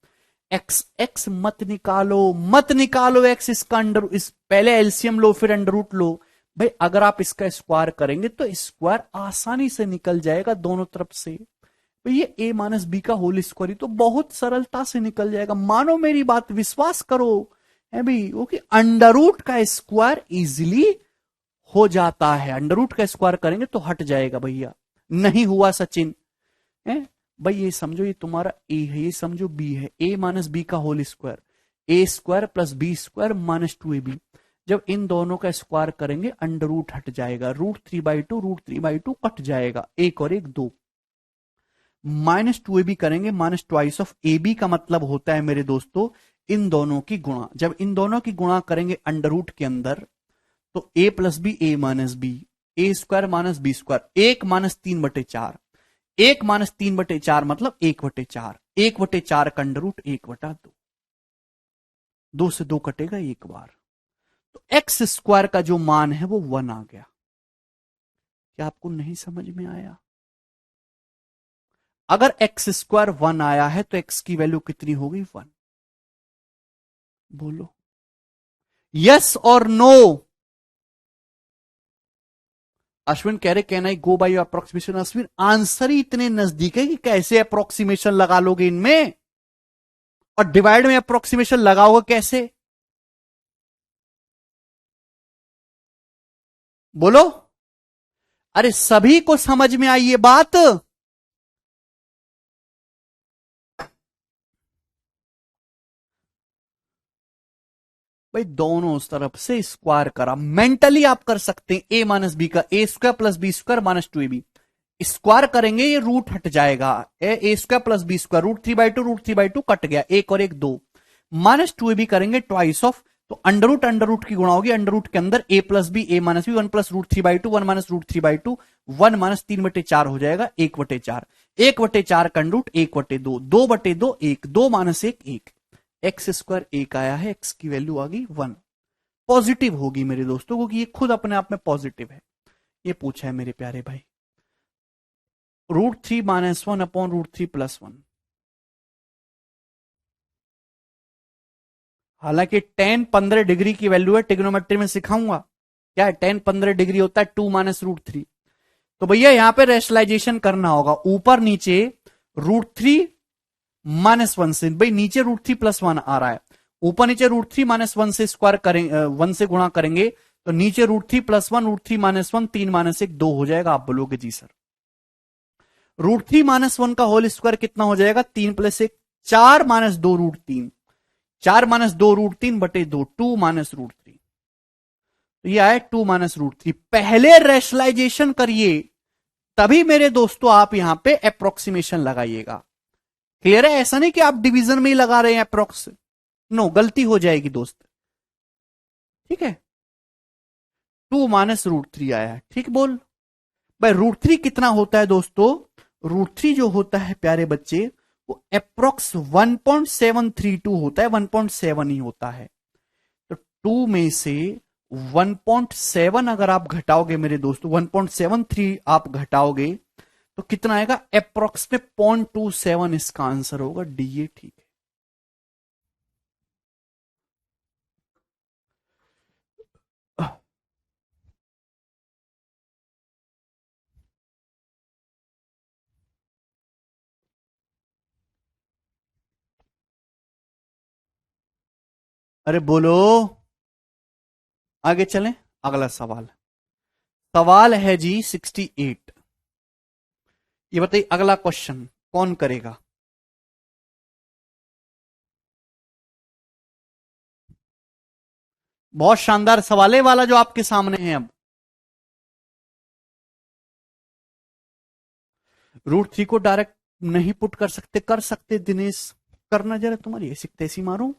[SPEAKER 1] एक्स एक्स मत निकालो, मत निकालो एक्स, इसका अंडर इस पहले एलसीएम लो फिर अंडर रूट लो। भाई अगर आप इसका स्क्वायर करेंगे तो स्क्वायर आसानी से निकल जाएगा दोनों तरफ से। भाई ये a - b का होल स्क्वायर ही तो बहुत सरलता से निकल जाएगा। मानो मेरी बात, विश्वास करो है भाई, वो कि अंडर रूट का स्क्वायर इजिली हो जाता है। अंडर रूट का स्क्वायर करेंगे तो हट जाएगा भैया। नहीं हुआ सचिन है भाई। ये समझो ये तुम्हारा ए है, ये समझो बी है। a - b का whole square, a² + b² - 2ab। जब इन दोनों का स्क्वायर करेंगे अंडर रूट हट जाएगा, √3/2 √3/2 कट जाएगा, एक और एक दो। -2ab करेंगे, -2 का मतलब होता है मेरे दोस्तों इन दोनों की गुणा। जब इन दोनों की गुणा करेंगे अंडर रूट के अंदर तो a + b a-b, a² - b², 1 - 3/4, 1 - 3/4 मतलब 1/4, 1/4 का अंडर रूट 1/2, 2 से 2 कटेगा एक बार। तो x² का जो मान है वो 1 आ गया। क्या आपको नहीं समझ में आया। अगर x² 1 आया है तो x की वैल्यू कितनी होगी 1। बोलो यस और नो। अश्विन कह रहे can I go by approximation. Ashwin answer ही इतने नजदीक है कि कैसे अप्रोक्सीमेशन लगा लोगे इनमें, और डिवाइड में अप्रोक्सीमेशन लगाओगे कैसे। बोलो। अरे सभी को समझ में आई ये बात। भाई दोनों उस तरफ से स्क्वायर करा, मेंटली आप कर सकते हैं। a - b का a² + b² - 2ab स्क्वायर करेंगे ये रूट हट जाएगा। a² + b² √3/2 √3/2 कट गया, एक और एक दो। -2ab करेंगे ट्वाइस ऑफ, तो अंडर रूट की गुणा होगी। अंडर रूट के अंदर a + b a - b 1 + √3/2 1 - √3/2 1 - 3/4 हो जाएगा 1/4, 1/4 का अंडर रूट 1/2, 2/2 1, 2 - 1 1, x² 1 आया है, x की वैल्यू आ गई 1। पॉजिटिव होगी मेरे दोस्तों क्योंकि ये खुद अपने आप में पॉजिटिव है। ये पूछा है मेरे प्यारे भाई, √3 - 1/√3 + 1। हालांकि tan 15 डिग्री की वैल्यू है, टिग्नोमेट्री में सिखाऊंगा क्या है। tan 15 डिग्री होता है 2 - √3। तो भैया यहां पे रेशनलाइजेशन करना होगा, ऊपर नीचे √3 - 1 से, भाई नीचे √3 + 1 आ रहा है, ऊपर नीचे √3 - 1 से स्क्वायर करेंगे, 1 से गुणा करेंगे तो नीचे √3 + 1 √3 - 1 3 - 1 2 हो जाएगा। आप बोलोगे जी सर √3 - 1 का होल स्क्वायर कितना हो जाएगा, 3 + 1 4 - 2 √3, 4 - 2 √3/2 2 - √3। तो ये आया 2 - √3। पहले रेशनलाइजेशन करिए, तभी मेरे दोस्तों आप यहां पे अप्रोक्सीमेशन लगाइएगा। क्लियर है? ऐसा नहीं कि आप डिवीजन में ही लगा रहे हैं अप्रोक्स, नो, गलती हो जाएगी दोस्त। ठीक है, 2 - √3 आया, ठीक बोल भाई। √3 कितना होता है दोस्तों? √3 जो होता है प्यारे बच्चे, वो अप्रोक्स 1.732 होता है, 1.7 ही होता है। तो 2 में से 1.7 अगर आप घटाओगे मेरे दोस्तों, 1.73 आप घटाओगे तो कितना आएगा? अप्रोक्स में 0.27 इसका आंसर होगा, डी। ये ठीक है। अरे बोलो, आगे चलें। अगला सवाल, सवाल है जी 68। ये बताइए अगला क्वेश्चन कौन करेगा? बहुत शानदार सवाल है वाला जो आपके सामने है। अब √3 को डायरेक्ट नहीं पुट कर सकते? कर सकते दिनेश, करना जरा, तुम्हारी ऐसी तैसी मारो।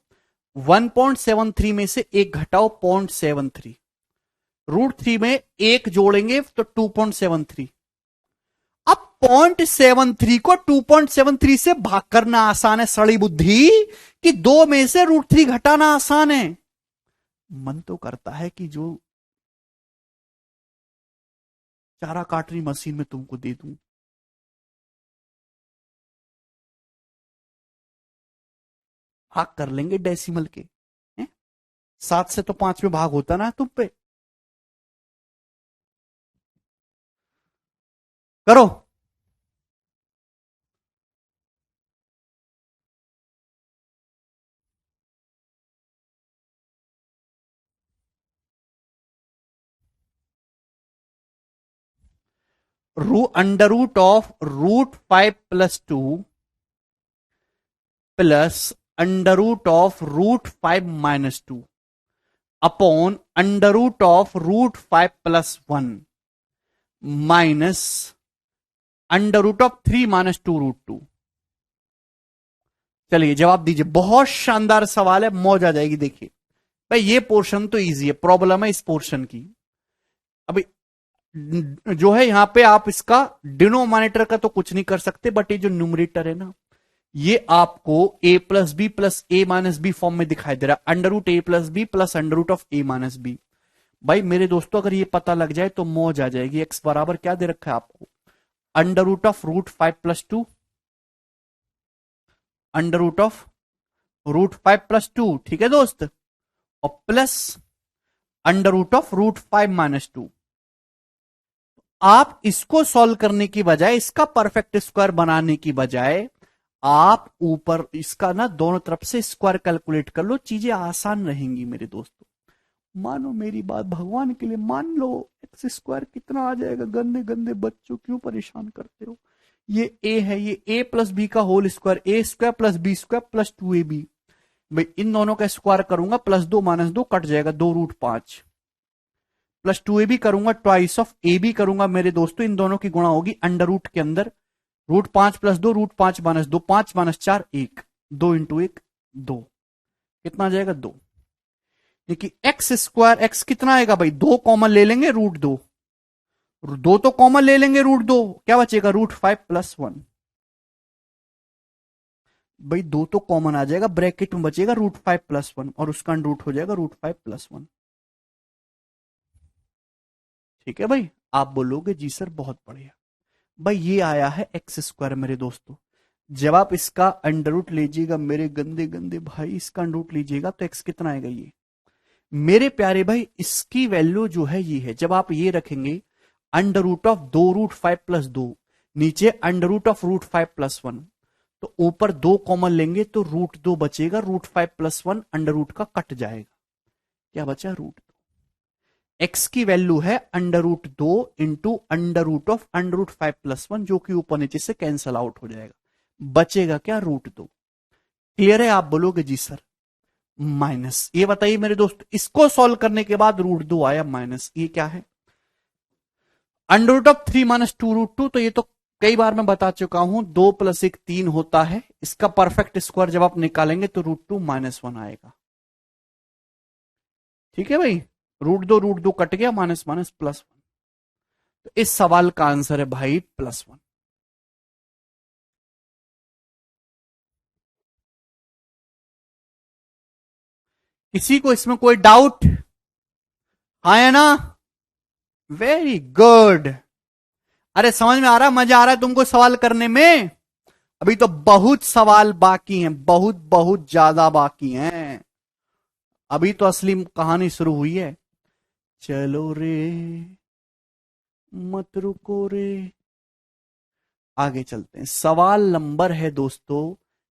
[SPEAKER 1] 1.73 में से एक घटाओ, 0.73। √3 में एक जोड़ेंगे तो 2.73। अब 0.73 को 2.73 से भाग करना आसान है सड़ी बुद्धि, कि 2 में से √3 घटाना आसान है। मन तो करता है कि जो चारा काट रही मशीन में तुमको दे दूं। भाग कर लेंगे डेसिमल के, हैं? 7 से तो 5 में भाग होता ना तुम पे। करो। √5 + 2 प्लस √5 - 2 अपॉन √5 + 1 माइनस √3 - 2 √2। चलिए जवाब दीजिए। बहुत शानदार सवाल है, मौज आ जाएगी। देखिए भाई, ये पोर्शन तो इजी है, प्रॉब्लम है इस पोर्शन की। अभी जो है यहां पे आप इसका डिनोमिनेटर का तो कुछ नहीं कर सकते, बट ये जो न्यूमरेटर है ना, ये आपको a + b + a - b form में दिखाई दे रहा है। √a + b plus √(a - b)। भाई मेरे दोस्तों, अगर ये पता लग जाए तो मौज आ जाएगी। एक्स बराबर क्या दे रखा है आपको? √5 + 2, √5 + 2, ठीक है दोस्त, और प्लस √5 - 2। आप इसको सॉल्व करने की बजाय, इसका परफेक्ट स्क्वायर बनाने की बजाय, आप ऊपर इसका ना दोनों तरफ से स्क्वायर कैलकुलेट कर लो, चीजें आसान रहेंगी मेरे दोस्तों। मानो मेरी बात, भगवान के लिए मान लो। x² कितना आ जाएगा? गंदे गंदे बच्चों, क्यों परेशान करते हो? ये a है, ये a + b का whole square, a² + b² + 2ab। भाई इन दोनों का स्क्वायर करूंगा, +2 - 2 कट जाएगा, 2√5 प्लस 2ab करूंगा, ट्वाइस ऑफ ए बी करूंगा मेरे दोस्तों, इन दोनों की गुणा होगी अंडर रूट के अंदर। √5 + 2, √5 - 2, 5 - 4 1, 2 × 1 2, कितना आ जाएगा? 2। देखिए x², x कितना आएगा भाई? 2 कॉमन ले लेंगे, √2, 2 तो कॉमन ले लेंगे, √2 क्या बचेगा? √5 + 1। भाई 2 तो कॉमन आ जाएगा, ब्रैकेट में बचेगा √5 + 1, और उसका अंडर रूट हो जाएगा √5 + 1। ठीक है भाई, आप बोलोगे जी सर बहुत बढ़िया। भाई ये आया है x² मेरे दोस्तों। जब आप इसका अंडर रूट लीजिएगा मेरे गंदे गंदे भाई, इसका अंडर रूट लीजिएगा तो x कितना आएगा? ये मेरे प्यारे भाई, इसकी वैल्यू जो है ये है। जब आप ये रखेंगे √2 √5 + 2, नीचे √5 + 1, तो ऊपर 2 कॉमन लेंगे तो √2 बचेगा, √5 + 1 अंडर रूट का कट जाएगा, क्या बचा? √2। x की वैल्यू है √2 इंटू √5 + 1, जो कि ऊपर नीचे से कैंसल आउट हो जाएगा, बचेगा क्या? √2। क्लियर है? आप बोलोगे जी सर माइनस। ये बताइए मेरे दोस्त, इसको सॉल्व करने के बाद √2 आया माइनस, ये क्या है? √3 - 2√2, तो ये तो कई बार मैं बता चुका हूं, 2 + 1 3 होता है। इसका परफेक्ट स्क्वायर जब आप निकालेंगे तो √2 -1 आएगा। ठीक है भाई, √2 कट गया, माइनस माइनस +1। तो इस सवाल का आंसर है भाई +1। किसी को इसमें कोई डाउट? आया ना? Very good. अरे समझ में आ रहा, मजा आ रहा है तुमको सवाल करने में? अभी तो बहुत सवाल बाकी हैं, बहुत बहुत ज्यादा बाकी हैं। अभी तो असली कहानी शुरू हुई है। चलो रे, मत रुको रे। आगे चलते हैं। सवाल नंबर है दोस्तों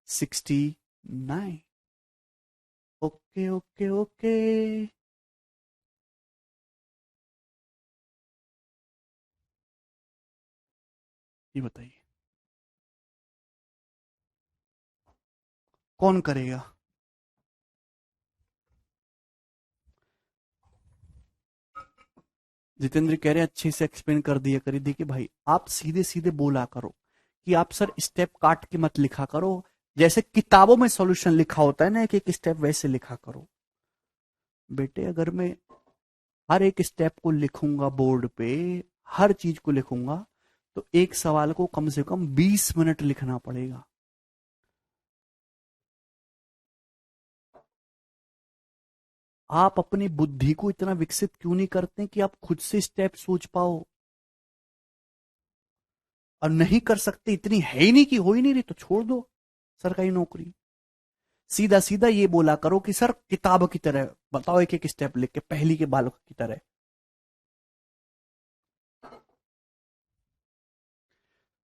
[SPEAKER 1] 69। Okay okay okay. ये बताइए, कौन करेगा? जितेंद्र कह रहे हैं अच्छे से एक्सप्लेन कर दिया करिए। देखिए भाई, आप सीधे सीधे बोला करो कि आप सर स्टेप काट के मत लिखा करो। जैसे किताबों में सॉल्यूशन लिखा होता है ना, एक एक स्टेप, वैसे लिखा करो। बेटे अगर मैं हर एक स्टेप को लिखूंगा बोर्ड पे, हर चीज को लिखूंगा, तो एक सवाल को कम से कम 20 मिनट लिखना पड़ेगा। आप अपनी बुद्धि को इतना विकसित क्यों नहीं करते कि आप खुद से स्टेप सोच पाओ? और नहीं कर सकते, इतनी है ही नहीं कि हो ही नहीं रही, तो छोड़ दो सरकारी नौकरी। सीधा सीधा ये बोला करो कि सर किताब की तरह बताओ, एक एक स्टेप लिख के, पहली के बालक की तरह।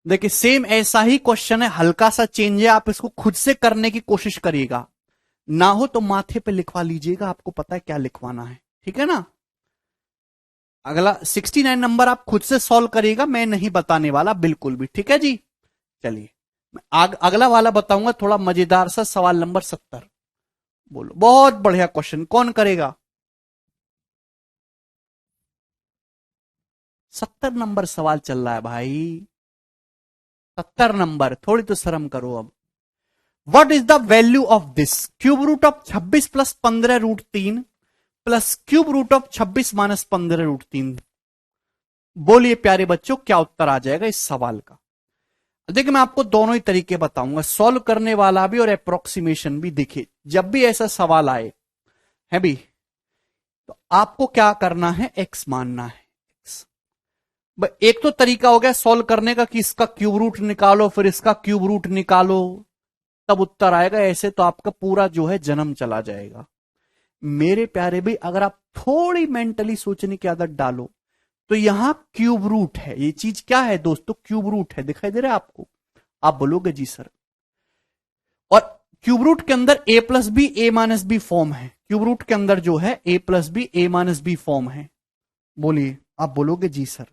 [SPEAKER 1] देखिए सेम ऐसा ही क्वेश्चन है, हल्का सा चेंज है, आप इसको खुद से करने की कोशिश करिएगा। ना हो तो माथे पे लिखवा लीजिएगा, आपको पता है क्या लिखवाना है। ठीक है ना? अगला 69 नंबर आप खुद से सॉल्व करिएगा, मैं नहीं बताने वाला बिल्कुल भी। ठीक है जी? चलिए, मैं अगला वाला बताऊंगा, थोड़ा मजेदार सा सवाल नंबर 70। बोलो, बहुत बढ़िया क्वेश्चन, कौन करेगा? 70 नंबर सवाल चल रहा है भाई। 70 नंबर, थोड़ी तो शर्म करो अब। What is the value of this? Cube root of 26 + 15√3 plus cube root of 26 - 15√3। बोलिए प्यारे बच्चों, क्या उत्तर आ जाएगा इस सवाल का? देखिए मैं आपको दोनों ही तरीके बताऊंगा, सॉल्व करने वाला भी और अप्रोक्सीमेशन भी। देखिए जब भी ऐसा सवाल आए है भी, तो आपको क्या करना है, एक्स मानना है। एक तो तरीका हो गया सॉल्व करने का कि इसका क्यूब रूट निकालो, फिर इसका क्यूब रूट निकालो, तब उत्तर आएगा। ऐसे तो आपका पूरा जो है जन्म चला जाएगा। मेरे प्यारे भाई, अगर आप थोड़ी मेंटली सोचने की आदत डालो, तो यहां क्यूब रूट है। ये चीज क्या है दोस्तों? क्यूब रूट है, दिखाई दे रहा है आपको? आप बोलोगे जी सर। और क्यूब रूट के अंदर a+b a-b फॉर्म है। क्यूब रूट के अंदर जो है a+b a-b फॉर्म है। बोलिए, आप बोलोगे जी सर।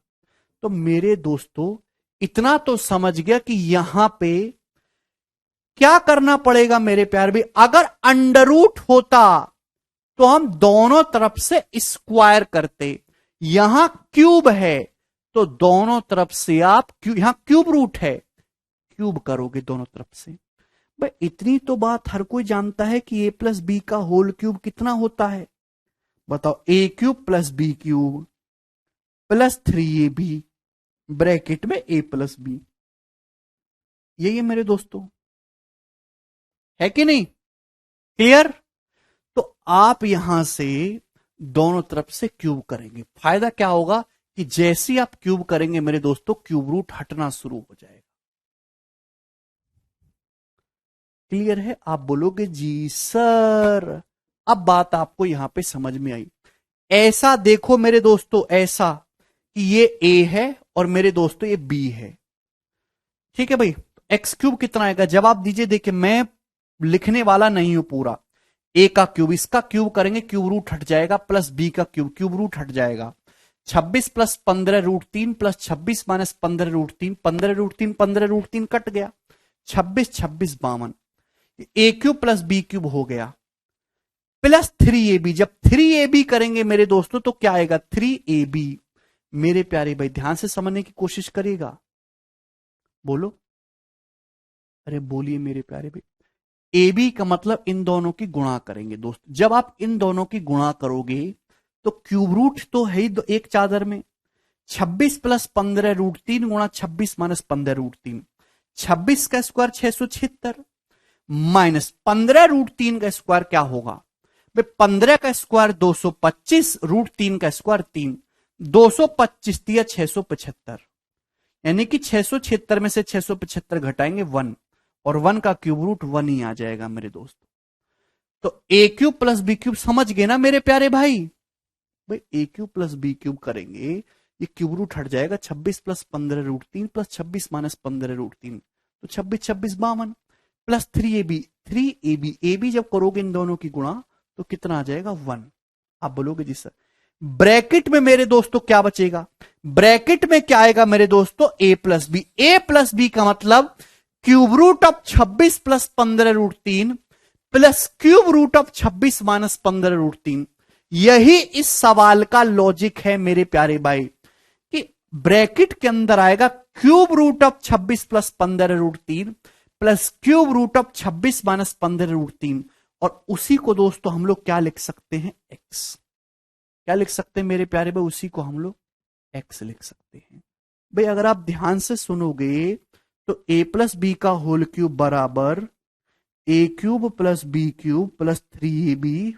[SPEAKER 1] तो मेरे दोस्तों, इतना तो समझ गया कि यहां पे क्या करना पड़ेगा मेरे प्यार भी। अगर अंडर रूट होता तो हम दोनों तरफ से स्क्वायर करते। यहां क्यूब है तो दोनों तरफ से आप यहां क्यूब रूट है, क्यूब करोगे दोनों तरफ से। भाई इतनी तो बात हर कोई जानता है कि a+b का होल क्यूब कितना होता है? बताओ, a³ + b³ +3ab ब्रैकेट में a+b। यही है मेरे दोस्तों, है कि नहीं? क्लियर? तो आप यहां से दोनों तरफ से क्यूब करेंगे, फायदा क्या होगा कि जैसे ही आप क्यूब करेंगे मेरे दोस्तों, क्यूब रूट हटना शुरू हो जाएगा। क्लियर है? आप बोलोगे जी सर। अब बात आपको यहां पे समझ में आई। ऐसा देखो मेरे दोस्तों, ऐसा कि ये a है और मेरे दोस्तों ये b है। ठीक है भाई, x³ कितना आएगा? जवाब दीजिए। देखिए मैं लिखने वाला नहीं हूं पूरा। a का क्यूब, इसका क्यूब करेंगे, क्यूब रूट हट जाएगा, प्लस b का क्यूब, क्यूब रूट हट जाएगा। 26 + 15√3 प्लस 26 - 15√3, 15√3 15√3 कट गया, 26 26 52। a³ + b³ हो गया। Plus 3ab। जब 3ab करेंगे मेरे दोस्तों तो क्या आएगा 3ab। मेरे प्यारे भाई ध्यान से समझने की कोशिश करिएगा, बोलो, अरे बोलिए मेरे प्यारे भाई। ए बी का मतलब इन दोनों की गुणा करेंगे दोस्त। जब आप इन दोनों की गुणा करोगे तो क्यूब रूट तो है ही एक चादर में। 26 प्लस 15√3 गुणा 26 माइनस 15√3, 26 का स्क्वायर 676 माइनस 15√3 का स्क्वायर क्या होगा भाई, 15 का स्क्वायर 225, √3 का स्क्वायर 3, 225 दिया 675, यानी कि 676 में से 675 घटाएंगे 1, और 1 का क्यूब रूट 1 ही आ जाएगा मेरे दोस्त। तो ए क्यूब प्लस बी क्यूब समझ गए ना मेरे प्यारे भाई। भाई ए क्यूब प्लस बी क्यूब करेंगे, ये क्यूब रूट हट जाएगा, 26 प्लस 15√3 प्लस 26 माइनस 15√3, तो 26 26 52 प्लस 3ab। 3ab ab जब करोगे इन दोनों की गुणा तो कितना आ जाएगा 1। आप बोलोगे जी सर ब्रैकेट में मेरे दोस्तों क्या बचेगा, ब्रैकेट में क्या आएगा मेरे दोस्तों a plus B. a plus B का मतलब cube root of 26 plus 15√3 plus cube root of 26 minus 15√3। यही इस सवाल का लॉजिक है मेरे प्यारे भाई, कि ब्रैकेट के अंदर आएगा cube root of 26 plus 15√3 plus cube root of 26 minus 15√3, और उसी को दोस्तों हम लोग क्या लिख सकते हैं x। क्या लिख सकते हैं मेरे प्यारे भाई, उसी को हम लोग x लिख सकते हैं। भाई अगर आप ध्यान से सुनोगे तो a प्लस बी का होल क्यूब बराबर a cube plus B cube plus 3ab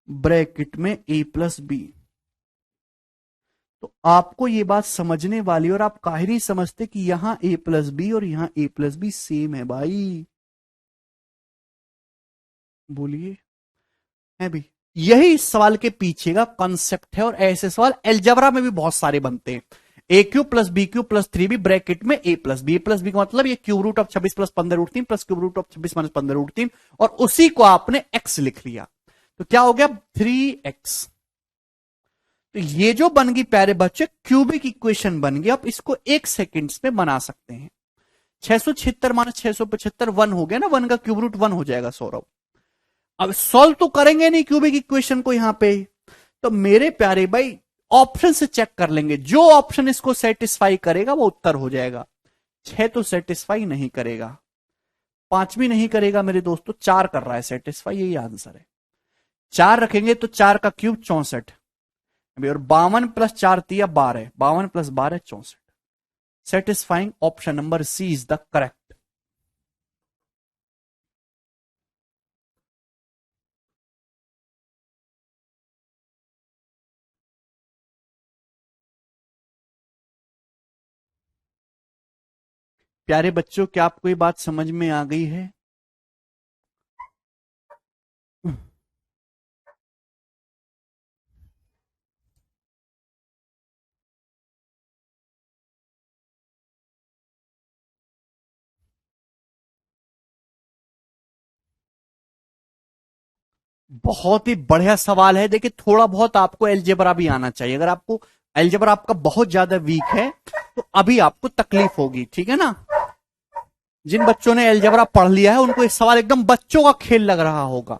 [SPEAKER 1] bracket में a प्लस बी। तो आपको ये बात समझने वाली, और आप काहे नहीं समझते कि यहां a प्लस बी और यहां a प्लस बी सेम है भाई, बोलिए है भी। यही इस सवाल के पीछे का कॉन्सेप्ट है, और ऐसे सवाल एलजेब्रा में भी बहुत सारे बनते हैं। A cube plus B cube plus 3b bracket में a प्लस बी। का मतलब ये cube root of 26 plus 15√3 plus cube root of 26 minus 15√3, और उसी को आपने x लिख लिया, तो क्या हो गया 3x। तो ये जो बन गई प्यारे बच्चे क्यूबिक इक्वेशन बन गई। आप इसको 1 सेकेंड्स में बना सकते हैं। 676 माइनस 675 1 हो गया ना, 1 का क्यूब रूट 1 हो जाएगा सौरभ। अब सॉल्व तो करेंगे नहीं क्यूबिक इक्वेशन को यहां पे, तो मेरे प्यारे भाई ऑप्शन से चेक कर लेंगे, जो ऑप्शन इसको सेटिस्फाई करेगा वो उत्तर हो जाएगा। 6 तो सेटिस्फाई नहीं करेगा, 5 भी नहीं करेगा मेरे दोस्तों, 4 कर रहा है सेटिस्फाई, यही आंसर है। 4 रखेंगे तो 4 का क्यूब 64, और 52 प्लस 4 दिया 12, 52 plus 12 64। Satisfying option number C is the correct. प्यारे बच्चों क्या आपको ये बात समझ में आ गई है? बहुत ही बढ़िया सवाल है। देखिए थोड़ा बहुत आपको एलजेब्रा भी आना चाहिए। अगर आपको एलजेब्रा आपका बहुत ज्यादा वीक है तो अभी आपको तकलीफ होगी, ठीक है ना। जिन बच्चों ने एलजेब्रा पढ़ लिया है उनको इस सवाल एकदम बच्चों का खेल लग रहा होगा,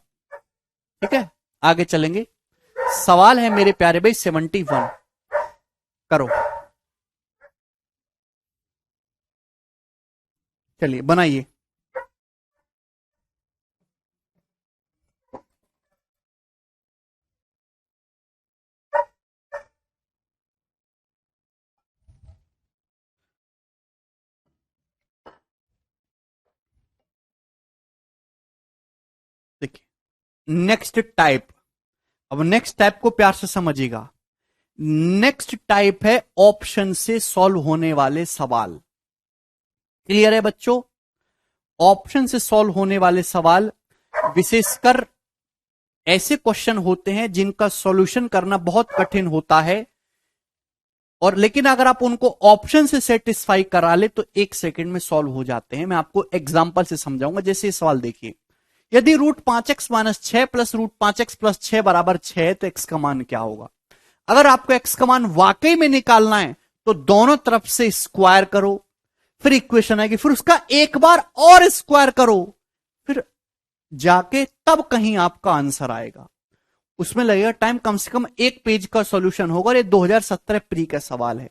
[SPEAKER 1] ठीक है। आगे चलेंगे, सवाल है मेरे प्यारे भाई 71, करो, चलिए बनाइए। देखिए नेक्स्ट टाइप, अब नेक्स्ट टाइप को प्यार से समझिएगा। नेक्स्ट टाइप है ऑप्शन से सॉल्व होने वाले सवाल। क्लियर है बच्चों? ऑप्शन से सॉल्व होने वाले सवाल विशेषकर ऐसे क्वेश्चन होते हैं जिनका सॉल्यूशन करना बहुत कठिन होता है, और लेकिन अगर आप उनको ऑप्शन से सेटिस्फाई करा ले तो 1 सेकंड में सॉल्व हो जाते हैं। मैं आपको एग्जांपल से समझाऊंगा। जैसे ये सवाल देखिए, यदि root 5x minus 6 plus root 5x plus 6 बराबर 6 तो x का मान क्या होगा। अगर आपको x का मान वाकई में निकालना है तो दोनों तरफ से स्क्वायर करो, फिर इक्वेशन आएगी, फिर उसका एक बार और स्क्वायर करो, फिर जाके तब कहीं आपका आंसर आएगा। उसमें लगेगा टाइम, कम से कम एक पेज का सॉल्यूशन होगा और ये 2017 प्री का सवाल है।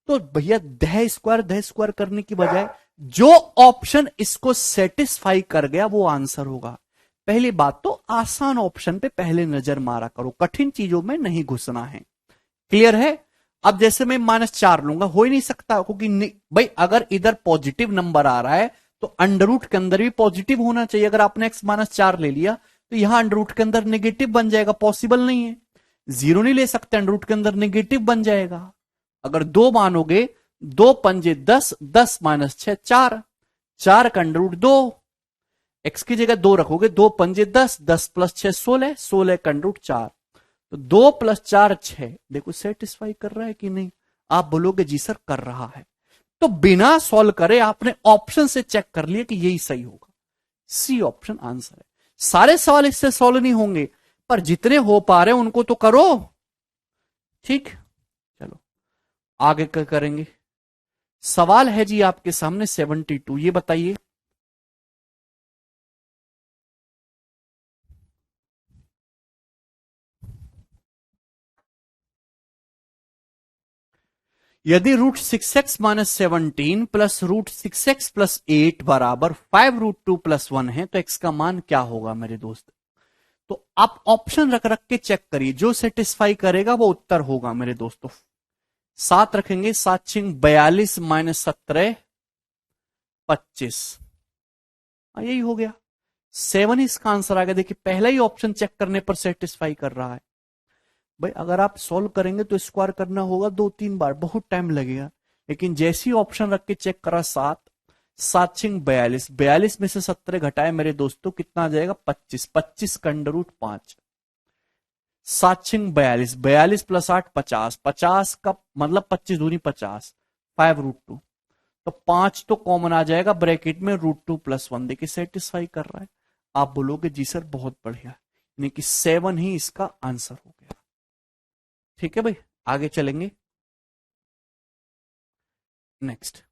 [SPEAKER 1] तो भैया दह स्क्वायर करने की बजाय जो ऑप्शन इसको सेटिस्फाई कर गया वो आंसर होगा। पहली बात तो आसान ऑप्शन पे पहले नजर मारा करो, कठिन चीजों में नहीं घुसना है। क्लियर है? अब जैसे मैं -4 लूंगा, हो ही नहीं सकता, क्योंकि भाई अगर इधर पॉजिटिव नंबर आ रहा है तो अंडर रूट के अंदर भी पॉजिटिव होना चाहिए। अगर आपने x-4 ले लिया तो यहां अंडर रूट के अंदर नेगेटिव बन जाएगा, पॉसिबल नहीं है। जीरो नहीं ले सकते, अंडर रूट के अंदर नेगेटिव बन जाएगा। अगर 2 मानोगे, 2 पंजे 10, 10 -6 4, 4 का अंडर रूट 2, एक्स की जगह 2 रखोगे, 2 पंजे 10, 10 + 6 16, 16 का अंडर रूट 4। तो 2 + 4 6। देखो सेटिस्फाई कर रहा है कि नहीं? आप बोलोगे जी सर कर रहा है। तो बिना सॉल्व करे आपने ऑप्शन से चेक कर लिया कि यही सही होगा। सी ऑप्शन आंसर है। सारे सवाल इससे सॉल्व नहीं होंगे, पर जितने हो पा रहे उनको तो करो। ठीक, चलो आगे क्या करेंगे। सवाल है जी आपके सामने 72, ये बताइए। यदि √6x-17 प्लस √6x + 8 बराबर 5√2 + 1 है तो x का मान क्या होगा मेरे दोस्त? तो आप ऑप्शन रख रख के चेक करिए, जो सेटिस्फाई करेगा वो उत्तर होगा मेरे दोस्तों। 7 रखेंगे, 7 छिंग 42 -17 25, यही हो गया। 7 इसका आंसर आ गया। देखिए पहला ही ऑप्शन चेक करने पर सेटिस्फाई कर रहा है। भाई अगर आप सॉल्व करेंगे तो स्क्वायर करना होगा 2-3 बार, बहुत टाइम लगेगा। लेकिन जैसी ऑप्शन रख के चेक करा, 7, 7 छिंग 42, 42 में से 17 घटाए मेरे दोस्तों, कितना आ जाएगा? 25, 25 का अंडर रूट 5, 7 छिंग 42, 42 + 8 50, 50 का मतलब 25 दूनी 50, 5√2। तो 5 तो कॉमन आ जाएगा ब्रैकेट में, √2 + 1। देखिए सेटिस्फाई कर रहा है। आप बोलोगे जी सर बहुत बढ़िया, यानी कि 7 ही इसका आंसर हो गया। ठीक है भाई, आगे चलेंगे। नेक्स्ट,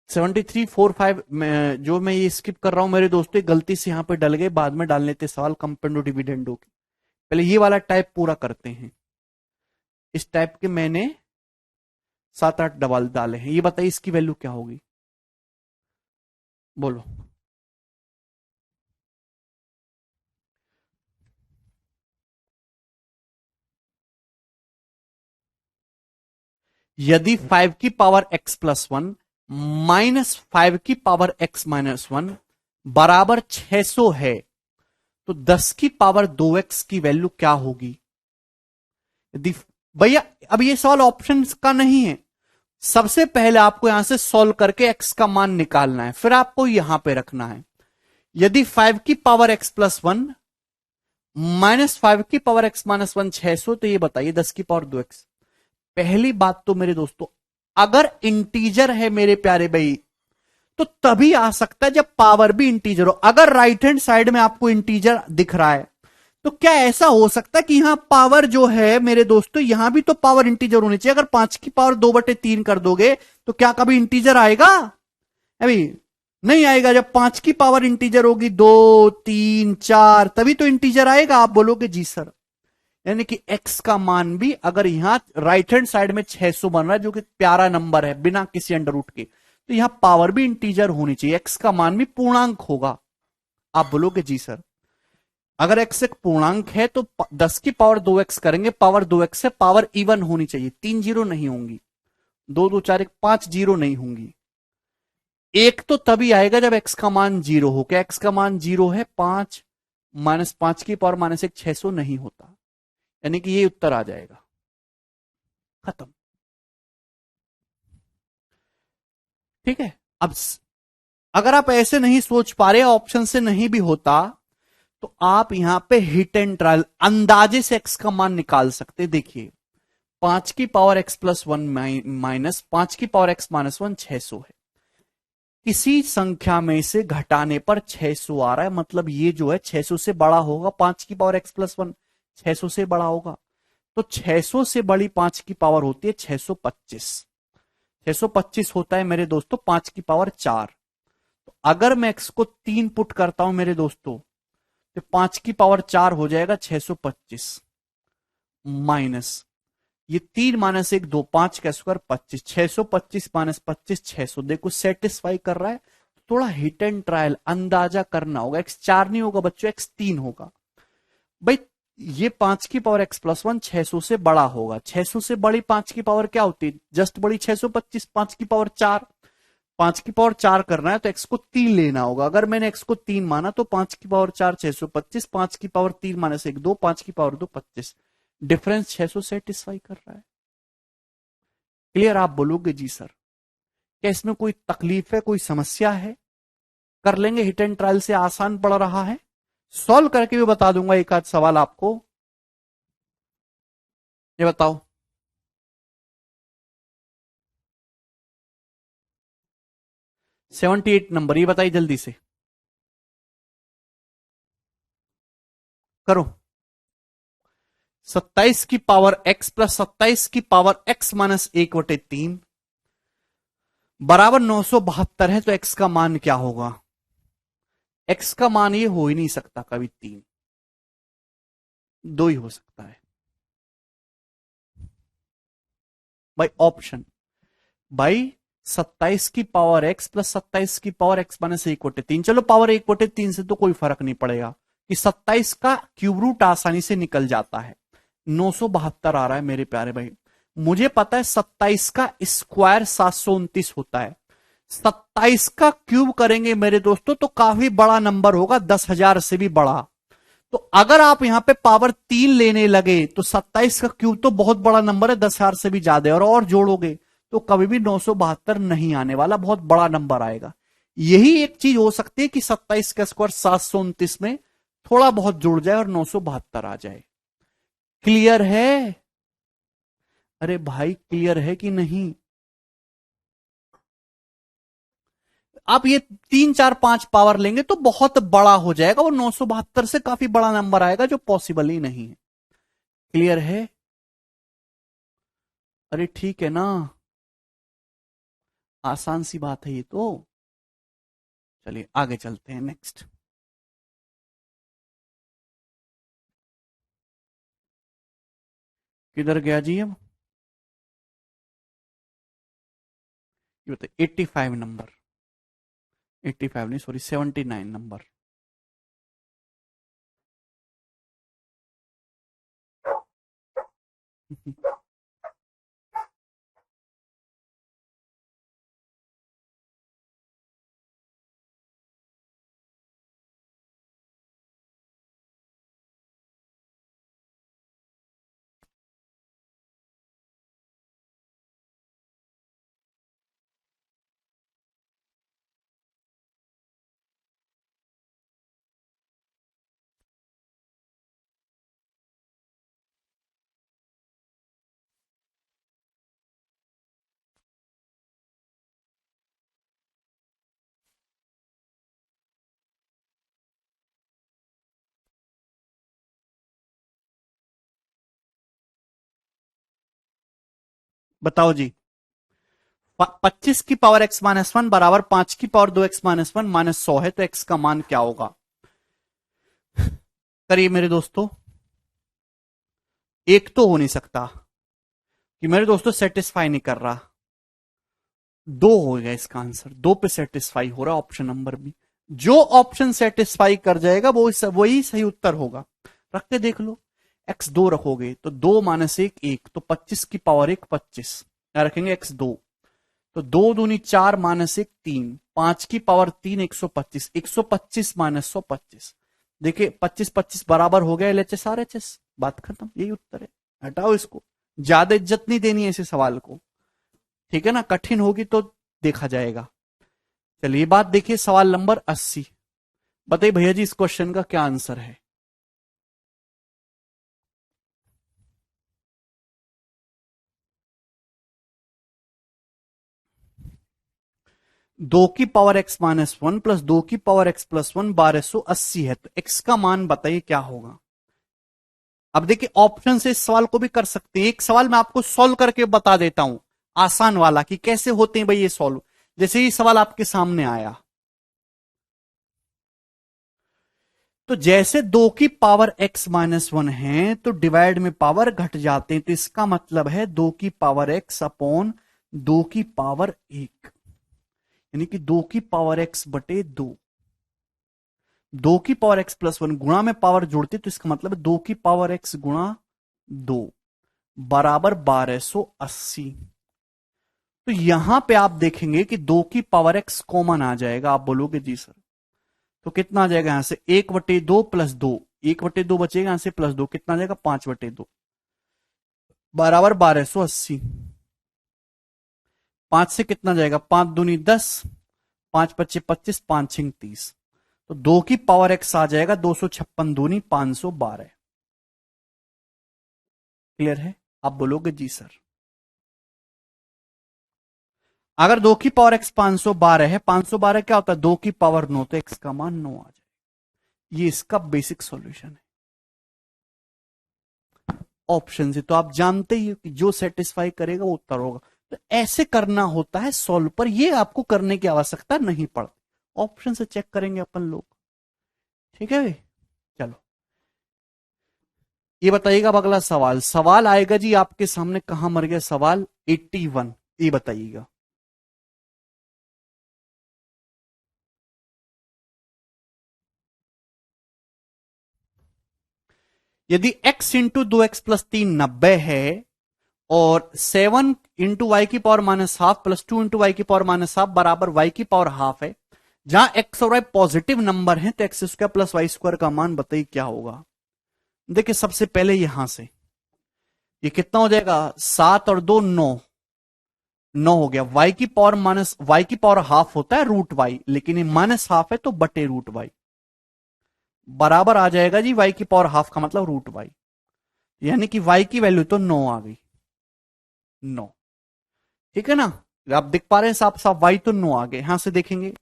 [SPEAKER 1] 7345 में जो मैं ये स्किप कर रहा हूं मेरे दोस्तों, गलती से यहां पे डल गए, बाद में डाल लेते सवाल कंपेंडो डिविडेंडो के। पहले ये वाला टाइप पूरा करते हैं। इस टाइप के मैंने 7-8 डबल डाले हैं। ये बताइए इसकी वैल्यू क्या होगी? बोलो। यदि 5 की पावर x+1 -5 की पावर x-1 बराबर 600 है तो 10 की पावर 2x की वैल्यू क्या होगी? यदि भैया अब ये सवाल ऑप्शन का नहीं है, सबसे पहले आपको यहां से सॉल्व करके x का मान निकालना है, फिर आपको यहां पे रखना है। यदि 5 की पावर x+1 -5 की पावर x-1 600, तो ये बताइए 10 की पावर 2x। पहली बात तो मेरे दोस्तों, अगर इंटीजर है मेरे प्यारे भाई तो तभी आ सकता है जब पावर भी इंटीजर हो। अगर राइट हैंड साइड में आपको इंटीजर दिख रहा है तो क्या ऐसा हो सकता है कि यहां पावर जो है मेरे दोस्तों, यहां भी तो पावर इंटीजर होनी चाहिए। अगर 5 की पावर 2/3 कर दोगे तो क्या कभी इंटीजर आएगा? अभी नहीं आएगा। जब 5 की पावर इंटीजर होगी, 2 3 4, तभी तो इंटीजर आएगा। आप बोलोगे जी सर, यानी कि x का मान भी अगर यहां राइट हैंड साइड में 600 बन रहा है जो कि प्यारा नंबर है बिना किसी अंडर रूट के, तो यहां पावर भी इंटीजर होनी चाहिए, x का मान भी पूर्णांक होगा। आप बोलोगे जी सर, अगर x एक पूर्णांक है तो 10 की पावर 2x करेंगे, पावर 2x से पावर इवन होनी चाहिए, 3 जीरो नहीं होंगी, 2 2 4 1 5 जीरो नहीं होंगी। एक तो तभी आएगा जब x का मान 0 हो। क्या x का मान 0 है? 5 -5 की पावर -1 600 नहीं होता, यानी कि ये उत्तर आ जाएगा। खत्म। ठीक है। अब अगर आप ऐसे नहीं सोच पा रहे, ऑप्शन से नहीं भी होता, तो आप यहां पे हिट एंड ट्रायल अंदाजे से x का मान निकाल सकते। देखिए 5 की पावर x+1 माइनस 5 की पावर x-1 600 है। किसी संख्या में से घटाने पर 600 आ रहा है, मतलब ये जो है 600 से बड़ा होगा। 5 की पावर x+1 600 से बड़ा होगा, तो 600 से बड़ी 5 की पावर होती है 625। 625 होता है मेरे दोस्तों 5 की पावर 4। तो अगर मैं x को 3 पुट करता हूं मेरे दोस्तों, तो 5 की पावर 4 हो जाएगा 625, माइनस ये 3 माइनस 1 2, 5 का स्क्वायर 25, 625 माइनस 25 600। देखो सेटिस्फाई कर रहा है। थोड़ा हिट एंड ट्रायल अंदाजा करना होगा। x4 नहीं होगा बच्चों, x3 होगा भाई। ये 5 की पावर x प्लस 1 600 से बड़ा होगा। 600 से बड़ी 5 की पावर क्या होती है? जस्ट बड़ी 625, 5 की पावर 4। 5 की पावर 4 करना है तो x को 3 लेना होगा। अगर मैंने x को 3 माना तो 5 की पावर 4 625, 5 की पावर 3 माइनस 1 2, 5 की पावर 2 25। डिफरेंस 600 सेटिस्फाई कर रहा है। क्लियर? आप बोलोगे जी सर। क्या इसमें कोई तकलीफ है, कोई समस्या है? कर लेंगे हिट एंड ट्रायल से, आसान पड़ रहा है। सॉल्व करके भी बता दूंगा एक आध सवाल आपको। ये बताओ, सेवेंटी एट नंबर, ये बताइए जल्दी से करो। 27 की पावर x प्लस 27 की पावर x माइनस 1/3 बराबर 972 है, तो x का मान क्या होगा? x का मान ये हो ही नहीं सकता कभी 3, 2 ही हो सकता है भाई। ऑप्शन भाई, 27 की पावर x प्लस 27 की पावर x माइनस 1/3, चलो पावर 1/3 से तो कोई फर्क नहीं पड़ेगा कि 27 का क्यूब रूट आसानी से निकल जाता है। 972 आ रहा है मेरे प्यारे भाई। मुझे पता है 27 का स्क्वायर 729 होता है। 27 का क्यूब करेंगे मेरे दोस्तों तो काफी बड़ा नंबर होगा, 10,000 से भी बड़ा। तो अगर आप यहां पे पावर 3 लेने लगे तो 27 का क्यूब तो बहुत बड़ा नंबर है, 10,000 से भी ज्यादा, और जोड़ोगे तो कभी भी 972 नहीं आने वाला, बहुत बड़ा नंबर आएगा। यही एक चीज हो सकती है कि 27 का स्क्वायर 729 में थोड़ा बहुत जुड़ जाए और 972 आ जाए। क्लियर है? अरे भाई क्लियर है कि नहीं? आप ये 3 4 5 पावर लेंगे तो बहुत बड़ा हो जाएगा, वो 972 से काफी बड़ा नंबर आएगा जो पॉसिबल ही नहीं है। क्लियर है? अरे ठीक है ना, आसान सी बात है ये तो। चलिए आगे चलते हैं, नेक्स्ट। किधर गया जी अब? ये बताइए 85 नंबर, 85 नहीं सॉरी 79 नंबर। बताओ जी। 25 की पावर x माइनस 1 बराबर 5 की पावर 2x माइनस 1 माइनस 100 है, तो x का मान क्या होगा? करिए मेरे दोस्तों। एक तो हो नहीं सकता कि मेरे दोस्तों सेटिस्फाई नहीं कर रहा। दो हो गया इसका आंसर, दो पे सेटिस्फाई हो रहा ऑप्शन नंबर बी। जो ऑप्शन सेटिस्फाई कर जाएगा वो वही सही उत्तर होगा। रख के देख लो। x 2 रखोगे तो 2 माइनस 1 1, तो 25 की पावर 1 25, क्या रखेंगे x 2, तो 2 दूनी 4 माइनस 1 3, 5 की पावर 3 125, 125 माइनस 125। देखिए 25 25 बराबर हो गया LHS RHS, बात खत्म, यही उत्तर है। हटाओ इसको, ज्यादा इज्जत नहीं देनी है ऐसे सवाल को, ठीक है ना? कठिन होगी तो देखा जाएगा। चलिए बात देखिए, सवाल नंबर 80। बताइए भैया जी इस क्वेश्चन का क्या आंसर है? दो की पावर x माइनस 1 प्लस 2 की पावर x प्लस 1 1280 है, तो x का मान बताइए क्या होगा? अब देखिए ऑप्शन से इस सवाल को भी कर सकते हैं। एक सवाल मैं आपको सॉल्व करके बता देता हूं, आसान वाला, कि कैसे होते हैं भाई ये सॉल्व। जैसे ही सवाल आपके सामने आया, तो जैसे 2 की पावर x माइनस 1 है तो डिवाइड में पावर घट जाते हैं, तो इसका मतलब है 2 की पावर x अपॉन 2 की पावर 1, यानी कि 2 की पावर x बटे 2। 2 की पावर x प्लस 1 गुणा में पावर जोड़ते तो इसका मतलब है 2 की पावर x गुणा 2 बराबर 1280। तो यहां पे आप देखेंगे कि 2 की पावर x कॉमन आ जाएगा। आप बोलोगे जी सर, तो कितना आ जाएगा यहां से 1/2 प्लस 2, 1/2 बचेगा यहां से प्लस 2, कितना आ जाएगा 5/2 बराबर 1280। 5 से कितना जाएगा, 5 दूनी 10, 5 पच्चे 25, 5 छिंग 30, तो 2 की पावर एक्स आ जाएगा 256 दूनी 512। क्लियर है? आप बोलोगे जी सर। अगर 2 की पावर एक्स 512 है, 512 क्या होता है 2 की पावर 9, तो एक्स का मान 9 आ जाएगा। ये इसका बेसिक सॉल्यूशन है ऑप्शन से। तो आप जानते ही हो कि जो सेटिस्फाई करेगा वो उत्तर होगा। तो ऐसे करना होता है सॉल्व पर, ये आपको करने की आवश्यकता नहीं पड़ती, ऑप्शन से चेक करेंगे अपन लोग। ठीक है भाई, चलो ये बताइएगा। अब अगला सवाल, सवाल आएगा जी आपके सामने, कहां मर गया सवाल 81, ये बताइएगा। यदि x इंटू 2x प्लस 3 90 है और 7 इंटू वाई की power minus half plus 2 into Y की पावर माइनस हाफ बराबर वाई की पावर हाफ है, जहां x और y पॉजिटिव नंबर है, तो X square plus Y square का मान बताइए क्या होगा। देखिए सबसे पहले यहां से ये कितना हो जाएगा, 7 और 2 9, 9 हो गया। वाई की पावर माइनस, वाई की पावर हाफ होता है रूट वाई, लेकिन ये माइनस हाफ है तो बटे रूट वाई बराबर आ जाएगा जी वाई की पावर हाफ का मतलब रूट वाई, यानी कि वाई की वैल्यू तो 9 आ गई, 9। ठीक है ना, आप देख पा रहे हैं साफ साफ वाई तो 9 आ गए। यहां से देखेंगे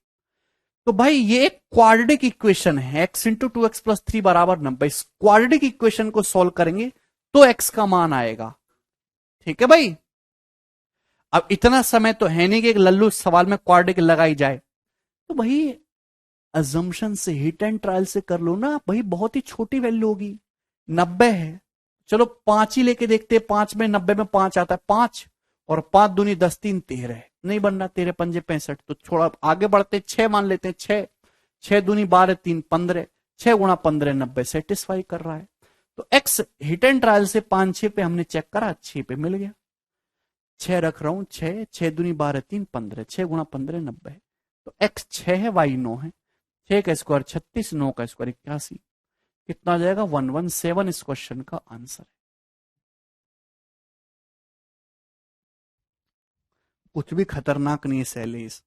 [SPEAKER 1] तो भाई ये एक क्वाड्रेटिक इक्वेशन है, x इंटू 2x प्लस 3 बराबर 90। इस क्वाड्रेटिक इक्वेशन को सॉल्व करेंगे तो x का मान आएगा। ठीक है भाई, अब इतना समय तो है नहीं कि एक लल्लू सवाल में क्वाड्रेटिक लगाई जाए, तो भाई अजम्पशन से हिट एंड ट्रायल से कर लो ना भाई, बहुत ही छोटी वैल्यू होगी, 90 है। चलो 5 ही लेके देखते हैं, 5 में 90 में 5 आता है, 5 और 5 दूनी 10 3 13, नहीं बनना, 13 पंजे 65, तो थोड़ा आगे बढ़ते 6 मान लेते हैं, 6 6 दूनी 12 3 15, 6 गुणा 15 90 सेटिस्फाई कर रहा है। तो एक्स हिट एंड ट्रायल से 5 6 पे हमने चेक करा, 6 पे मिल गया, 6 रख रहा हूं, 6 6 दूनी 12 3 15, 6 गुणा 15 90, तो एक्स 6 है वाई 9 है, 6 का स्क्वायर 36, 9 का स्क्वायर 81, कितना आ जाएगा 117 इस क्वेश्चन का आंसर है। कुछ भी खतरनाक नहीं है सैलेस।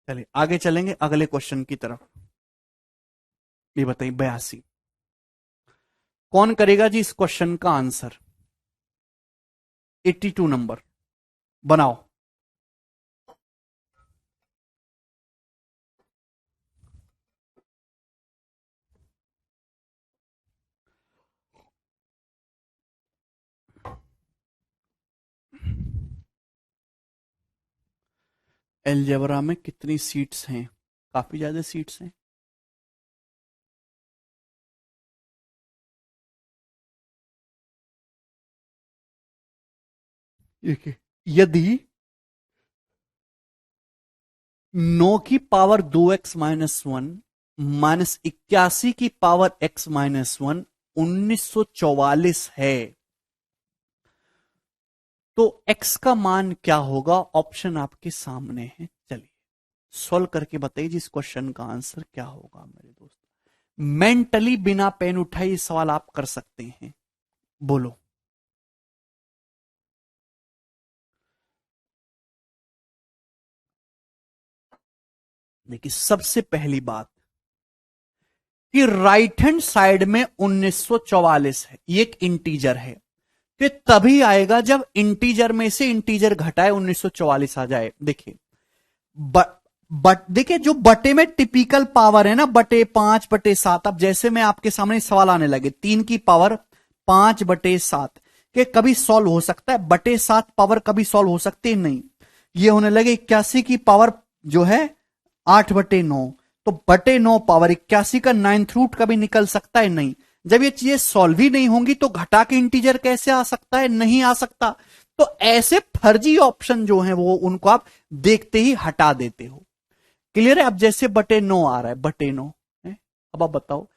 [SPEAKER 1] चलिए आगे चलेंगे अगले क्वेश्चन की तरफ। ये बताइए 82, कौन करेगा जी इस क्वेश्चन का आंसर। 82 नंबर बनाओ। एलजेब्रा में कितनी सीट्स हैं, काफी ज्यादा सीट्स हैं। देखिए यदि 9 की पावर 2x माइनस 1 माइनस 81 की पावर x माइनस 1 1944 है, तो x का मान क्या होगा, ऑप्शन आपके सामने है। चलिए सॉल्व करके बताइए जिस क्वेश्चन का आंसर क्या होगा मेरे दोस्त। मेंटली बिना पेन उठाए ये सवाल आप कर सकते हैं, बोलो। देखिए सबसे पहली बात कि राइट हैंड साइड में 1944 है, ये एक इंटीजर है, कि तभी आएगा जब इंटीजर में से इंटीजर घटाए 1944 आ जाए। देखिए देखिए जो बटे में टिपिकल पावर है ना, बटे 5/7, अब जैसे मैं आपके सामने सवाल आने लगे 3 की पावर 5/7 के कभी सॉल्व हो सकता है, बटे 7 पावर कभी सॉल्व हो सकती है नहीं। ये होने लगे 81 की पावर जो है 8/9, तो बटे 9 पावर 81 का 9th रूट कभी निकल सकता है? नहीं। जब ये चीजें सॉल्व ही नहीं होंगी तो घटा के इंटीजर कैसे आ सकता है? नहीं आ सकता। तो ऐसे फर्जी ऑप्शन जो है वो उनको आप देखते ही हटा देते हो। क्लियर है? अब जैसे बटे 9 आ रहा है, बटे 9 है। अब आप बताओ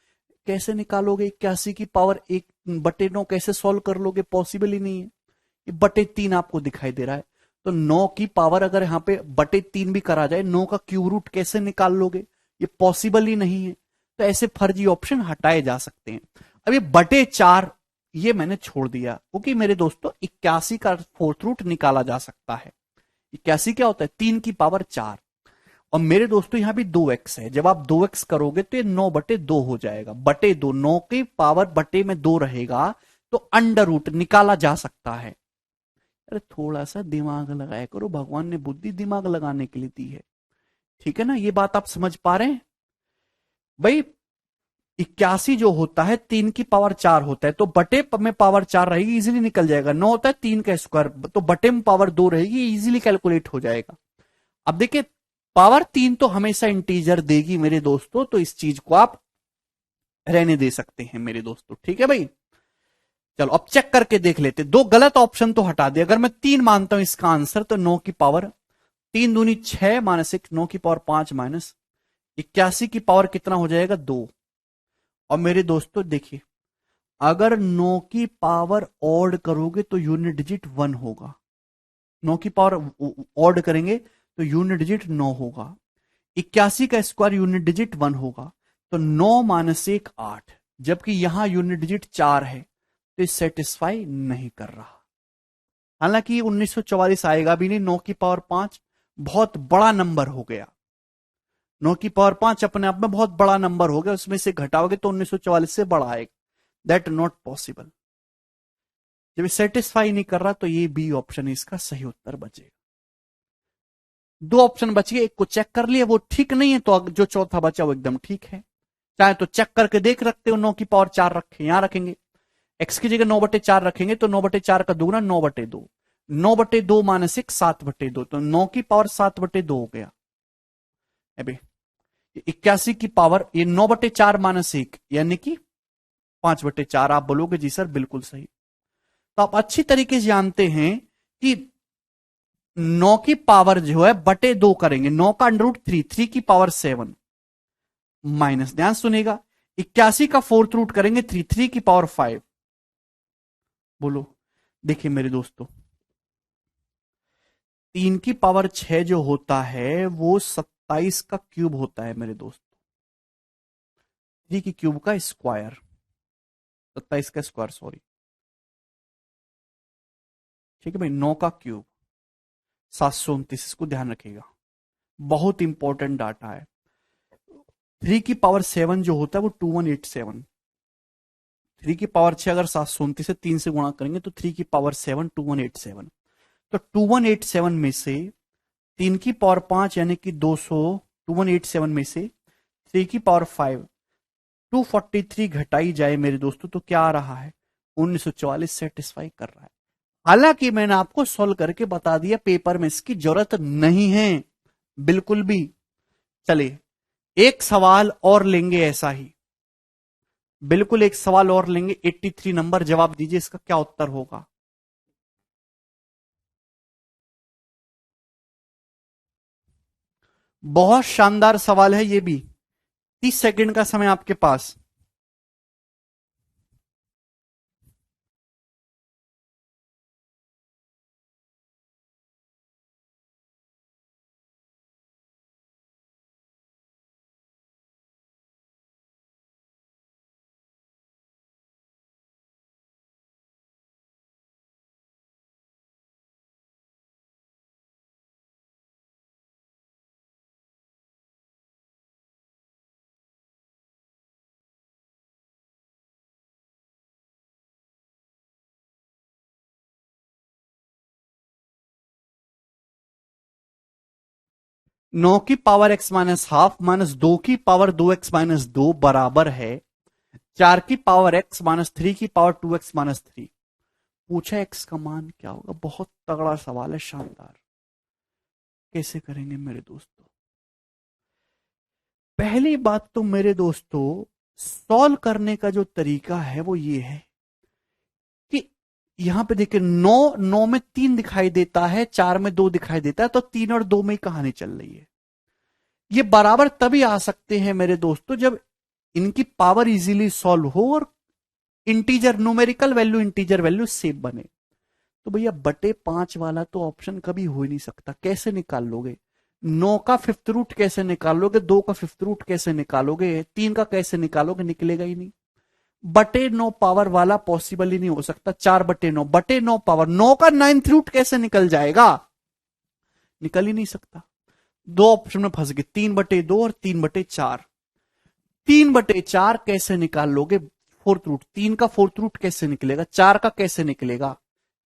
[SPEAKER 1] कैसे निकालोगे 81 की पावर 1 बटे 9? कैसे सॉल्व कर लोगे? पॉसिबल ही नहीं है। ये बटे 3 आपको दिखाई दे रहा है, तो 9 की पावर अगर यहां पे बटे 3 भी करा जाए, 9 का क्यूब रूट कैसे निकाल लोगे? ये पॉसिबल ही नहीं है। तो ऐसे फर्जी ऑप्शन हटाए जा सकते हैं। अब ये बटे 4 ये मैंने छोड़ दिया, क्योंकि मेरे दोस्तों 81 का फोर्थ रूट निकाला जा सकता है। 81 क्या होता है? 3 की पावर 4। और मेरे दोस्तों यहां भी 2x है, जब आप 2x करोगे तो ये 9/2 हो जाएगा। बटे 2, 9 की पावर बटे में 2 रहेगा, तो अंडर रूट निकाला जा सकता है। अरे थोड़ा सा दिमाग लगाया करो, भगवान ने बुद्धि दिमाग लगाने के लिए दी है। ठीक है ना? ये बात आप समझ पा रहे हैं भाई? 81 जो होता है 3 की पावर 4 होता है, तो बटे में पावर 4 रहेगी, इजीली निकल जाएगा। 9 होता है 3 का स्क्वायर, तो बटे में पावर 2 रहेगी, इजीली कैलकुलेट हो जाएगा। अब देखिए पावर 3 तो हमेशा इंटीजर देगी मेरे दोस्तों, तो इस चीज को आप रहने दे सकते हैं मेरे दोस्तों। ठीक है भाई? चलो अब चेक करके देख लेते। दो गलत ऑप्शन तो हटा दिए। अगर मैं 3 मानता हूं इसका आंसर, तो 9 की पावर 3 दूनी 6 माइनस 1, 9 की पावर 5 माइनस 81 की पावर कितना हो जाएगा? 2। और मेरे दोस्तों देखिए, अगर 9 की पावर ऑड करोगे तो यूनिट डिजिट 1 होगा। 9 की पावर ऑड करेंगे तो यूनिट डिजिट 9 होगा। 81 का स्क्वायर यूनिट डिजिट 1 होगा, तो 9 माइनस 1 8। जबकि यहां यूनिट डिजिट 4 है, तो ये सेटिस्फाई नहीं कर रहा। हालांकि 1944 आएगा भी नहीं। 9 की पावर 5 बहुत बड़ा नंबर हो गया। 9 की पावर 5 अपने आप में बहुत बड़ा नंबर हो गया, उसमें से घटाओगे तो 1944 से बड़ा आएगा। That not possible. जब सेटिस्फाई नहीं कर रहा, तो ये बी ऑप्शन इसका सही उत्तर बचेगा। दो ऑप्शन बच गए, एक को चेक कर लिया वो ठीक नहीं है, तो जो चौथा बचा वो एकदम ठीक है। चाहे तो चेक करके देख रखते हो। 9 की पावर 4 रखे, यहां रखेंगे। एक्स की जगह 9/4 रखेंगे, तो 9/4 का दुगना 9/2। 9/2 माइनस 1 7/2, तो 9 की पावर 7/2 हो गया। अभी 81 की पावर ये 9/4 माइनस 1 यानी कि 5/4। आप बोलोगे जी सर बिल्कुल सही। तो आप अच्छी तरीके से जानते हैं कि 9 की पावर जो है बटे 2 करेंगे। 9 का अंडर रूट 3, 3 की पावर 7 माइनस, ध्यान सुनेगा, 81 का फोर्थ रूट करेंगे 3, 3 की पावर 5। बोलो। देखिए मेरे दोस्तों, 3 की पावर 6 जो होता है वो 27 का क्यूब होता है मेरे दोस्तों। 3 की क्यूब का स्क्वायर, 27 का स्क्वायर सॉरी। ठीक है भाई? 9 का क्यूब 729, इसको ध्यान रखिएगा, बहुत इंपॉर्टेंट डाटा है। 3 की पावर 7 जो होता है वो 2187। 3 की पावर 6 अगर 729 से 3 से गुणा करेंगे तो 3 की पावर 7 2187। तो 2187 में से 3 की पावर 5 यानी कि 200, 2187 में से 3 की पावर 5 243 घटाई जाए मेरे दोस्तों, तो क्या आ रहा है? 1944 सेटिस्फाई कर रहा है। हालांकि मैंने आपको सॉल्व करके बता दिया, पेपर में इसकी जरूरत नहीं है बिल्कुल भी। चलिए एक सवाल और लेंगे ऐसा ही, बिल्कुल एक सवाल और लेंगे। 83 नंबर, जवाब दीजिए इसका क्या उत्तर होगा। बहुत शानदार सवाल है ये भी। 30 सेकंड का समय आपके पास। नौ की power x minus half minus 2 की पावर 2x-2 बराबर है 4 की पावर एक्स माइनस 3 की पावर 2x-3। पूछा एक्स का मान क्या होगा। बहुत तगड़ा सवाल है, शानदार। कैसे करेंगे मेरे दोस्तों? पहली बात तो मेरे दोस्तों, सॉल्व करने का जो तरीका है वो ये है कि यहां पे देखिए, 9 में 3 दिखाई देता है, 4 में 2 दिखाई देता है, तो 3 और 2 में ही कहानी चल रही है। ये बराबर तभी आ सकते हैं मेरे दोस्तों जब इनकी पावर इजीली सॉल्व हो और integer numerical value integer value same बने। तो भैया बटे 5 वाला तो ऑप्शन कभी हो ही नहीं सकता। कैसे निकाल लोगे? 9 का फिफ्थ रूट कैसे निकालोगे? 2 का फिफ्थ रूट कैसे निकालोगे? 3 का कैसे निकालोगे? निकलेगा ही नहीं। बटे 9 पावर वाला पॉसिबल ही नहीं हो सकता। 4/9 बटे 9 पावर, 9 का नाइन्थ रूट कैसे निकल जाएगा? निकल ही नहीं सकता। दो ऑप्शन में फंस गए, 3/2 और 3/4। 3/4 कैसे निकाल लोगे? फोर्थ रूट, 3 का फोर्थ रूट कैसे निकलेगा? 4 का कैसे निकलेगा?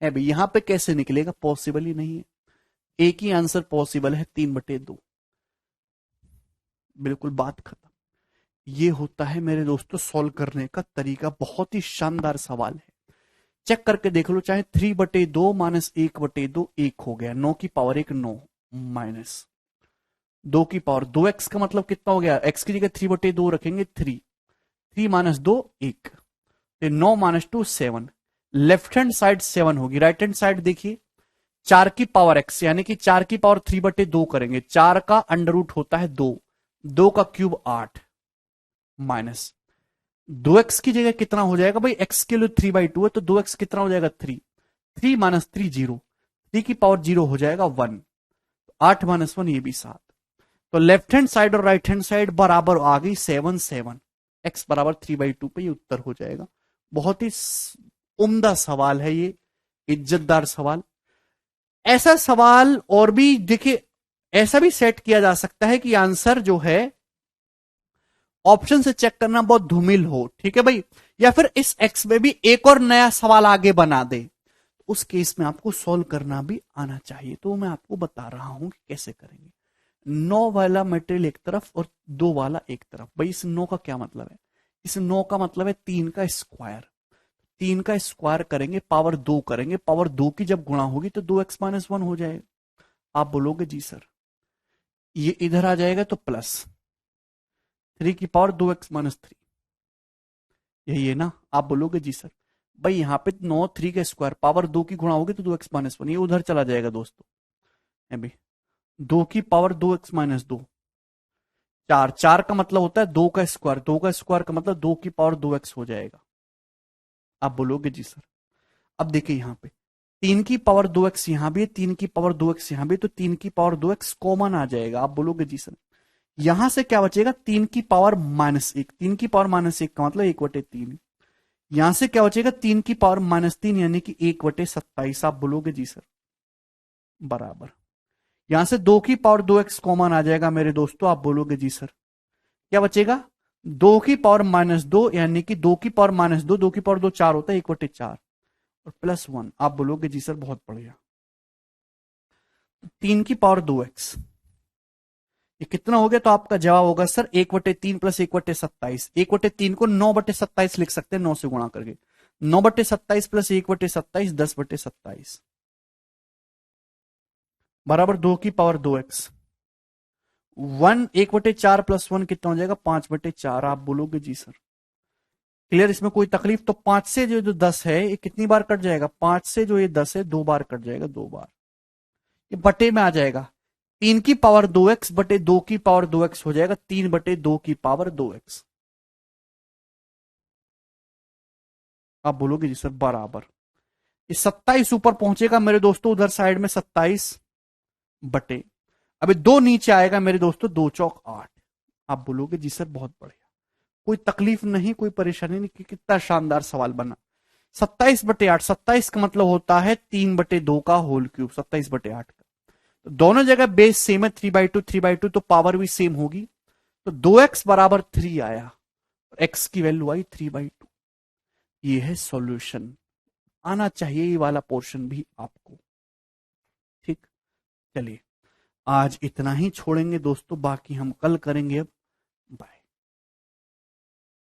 [SPEAKER 1] भाई यहां पे कैसे निकलेगा? पॉसिबल ही नहीं है। एक ही आंसर पॉसिबल है, 3/2। बिल्कुल बात खत्म। ये होता है मेरे दोस्तों सॉल्व करने का तरीका। बहुत ही शानदार सवाल है, चेक करके देख लो। चाहे 3/2 माइनस 1/2 1 हो गया, 9 की पावर 1 9 माइनस 2 की पावर 2x का मतलब कितना हो गया? x की जगह 3/2 रखेंगे, 3 minus 2 1, 9 minus 2 7। Left hand side 7 होगी, राइट हैंड साइड देखिए 4 की पावर x, यानी कि 4 की पावर 3/2 करेंगे। 4 का अंडर रूट होता है 2, 2 का क्यूब 8 माइनस 2x की जगह कितना हो जाएगा भाई? x के लिए 3/2 है तो 2x कितना हो जाएगा? 3, 3 माइनस 3 0, 3 की पावर 0 हो जाएगा 1, 8 माइनस 1 ये भी 7। तो लेफ्ट हैंड साइड और राइट हैंड साइड बराबर आ गई 7 7, x बराबर 3/2 पे ये उत्तर हो जाएगा। बहुत ही उम्दा सवाल है ये, इज्जतदार सवाल। ऐसा सवाल और भी देखिए, ऐसा भी सेट किया जा सकता है कि आंसर जो है ऑप्शन से चेक करना बहुत धूमिल हो, ठीक है भाई, या फिर इस एक्स में भी एक और नया सवाल आगे बना दे। उस केस में आपको सॉल्व करना भी आना चाहिए। तो मैं आपको बता रहा हूं कि कैसे करेंगे। 9 वाला मटेरियल एक तरफ और 2 वाला एक तरफ। भाई इस 9 का क्या मतलब है? इस 9 का मतलब है 3 का स्क्वायर। 3 का स्क्वायर करेंगे, पावर 2 करेंगे, पावर 2 की जब गुणा होगी तो 2x-1 हो जाएगा। आप बोलोगे जी सर ये इधर आ जाएगा तो प्लस 3 की पावर 2x-3, यही है ना? आप बोलोगे जी सर। भाई यहां पे 9 3 का स्क्वायर, पावर 2 की गुणा होगी तो 2x-1, ये उधर चला जाएगा दोस्तों। है भाई 2 की पावर 2x-2, 4, 4 का मतलब होता है 2 का स्क्वायर, 2 का स्क्वायर का मतलब 2 की पावर 2x हो जाएगा। आप बोलोगे जी सर। अब देखिए यहां पे 3 की पावर 2x यहां भी है, 3 की पावर 2x यहां भी, तो 3 की पावर 2x कॉमन आ जाएगा। आप बोलोगे जी सर। यहां से क्या बचेगा? 3 की पावर -1, 3 की पावर -1 का मतलब 1/3। यहां से क्या बचेगा? 3 की पावर -3 यानी कि 1/27। आप बोलोगे जी सर बराबर। यहां से 2 की पावर 2x कॉमन आ जाएगा मेरे दोस्तों। आप बोलोगे जी सर। क्या बचेगा? 2 की पावर -2 यानी कि 2 की पावर -2, 2 की पावर 2 4 होता है, 1/4 और +1। आप बोलोगे जी सर बहुत बढ़िया। 3 की पावर 2x ये कितना हो गया? तो आपका जवाब होगा सर 1/3 प्लस 1/27। 1/3 को 9/27 लिख सकते हैं, 9 से गुणा करके। 9/27 प्लस 1/27 10/27 बराबर 2 की पावर 2x। 1/4 प्लस 1 कितना हो जाएगा? 5/4। आप बोलोगे जी सर क्लियर, इसमें कोई तकलीफ? तो 5 से जो 10 है ये कितनी बार कट जाएगा? 5 से जो ये 10 है 2 बार कट जाएगा, 2 बार। ये बटे में आ जाएगा, 3 की पावर 2x बटे 2 की पावर 2x हो जाएगा 3/2 की पावर 2x। आप बोलोगे जी सर बराबर। ये 27 ऊपर पहुंचेगा मेरे दोस्तों, उधर साइड में 27 बटे, अभी 2 नीचे आएगा मेरे दोस्तों, 2 चौक 8। आप बोलोगे जी सर बहुत बढ़िया, कोई तकलीफ नहीं, कोई परेशानी नहीं। कि कितना शानदार सवाल बना। 27/8, 27 का मतलब होता है 3/2 का होल क्यूब, 27/8 का। तो दोनों जगह बेस सेम है, 3/2 3/2, तो पावर भी सेम होगी। तो 2x बराबर 3 आया, x की वैल्यू आई 3/2। ये है सॉल्यूशन। आना चाहिए ये वाला पोर्शन भी आपको। ठीक, चलिए आज इतना ही छोड़ेंगे दोस्तों, बाकी हम कल करेंगे। अब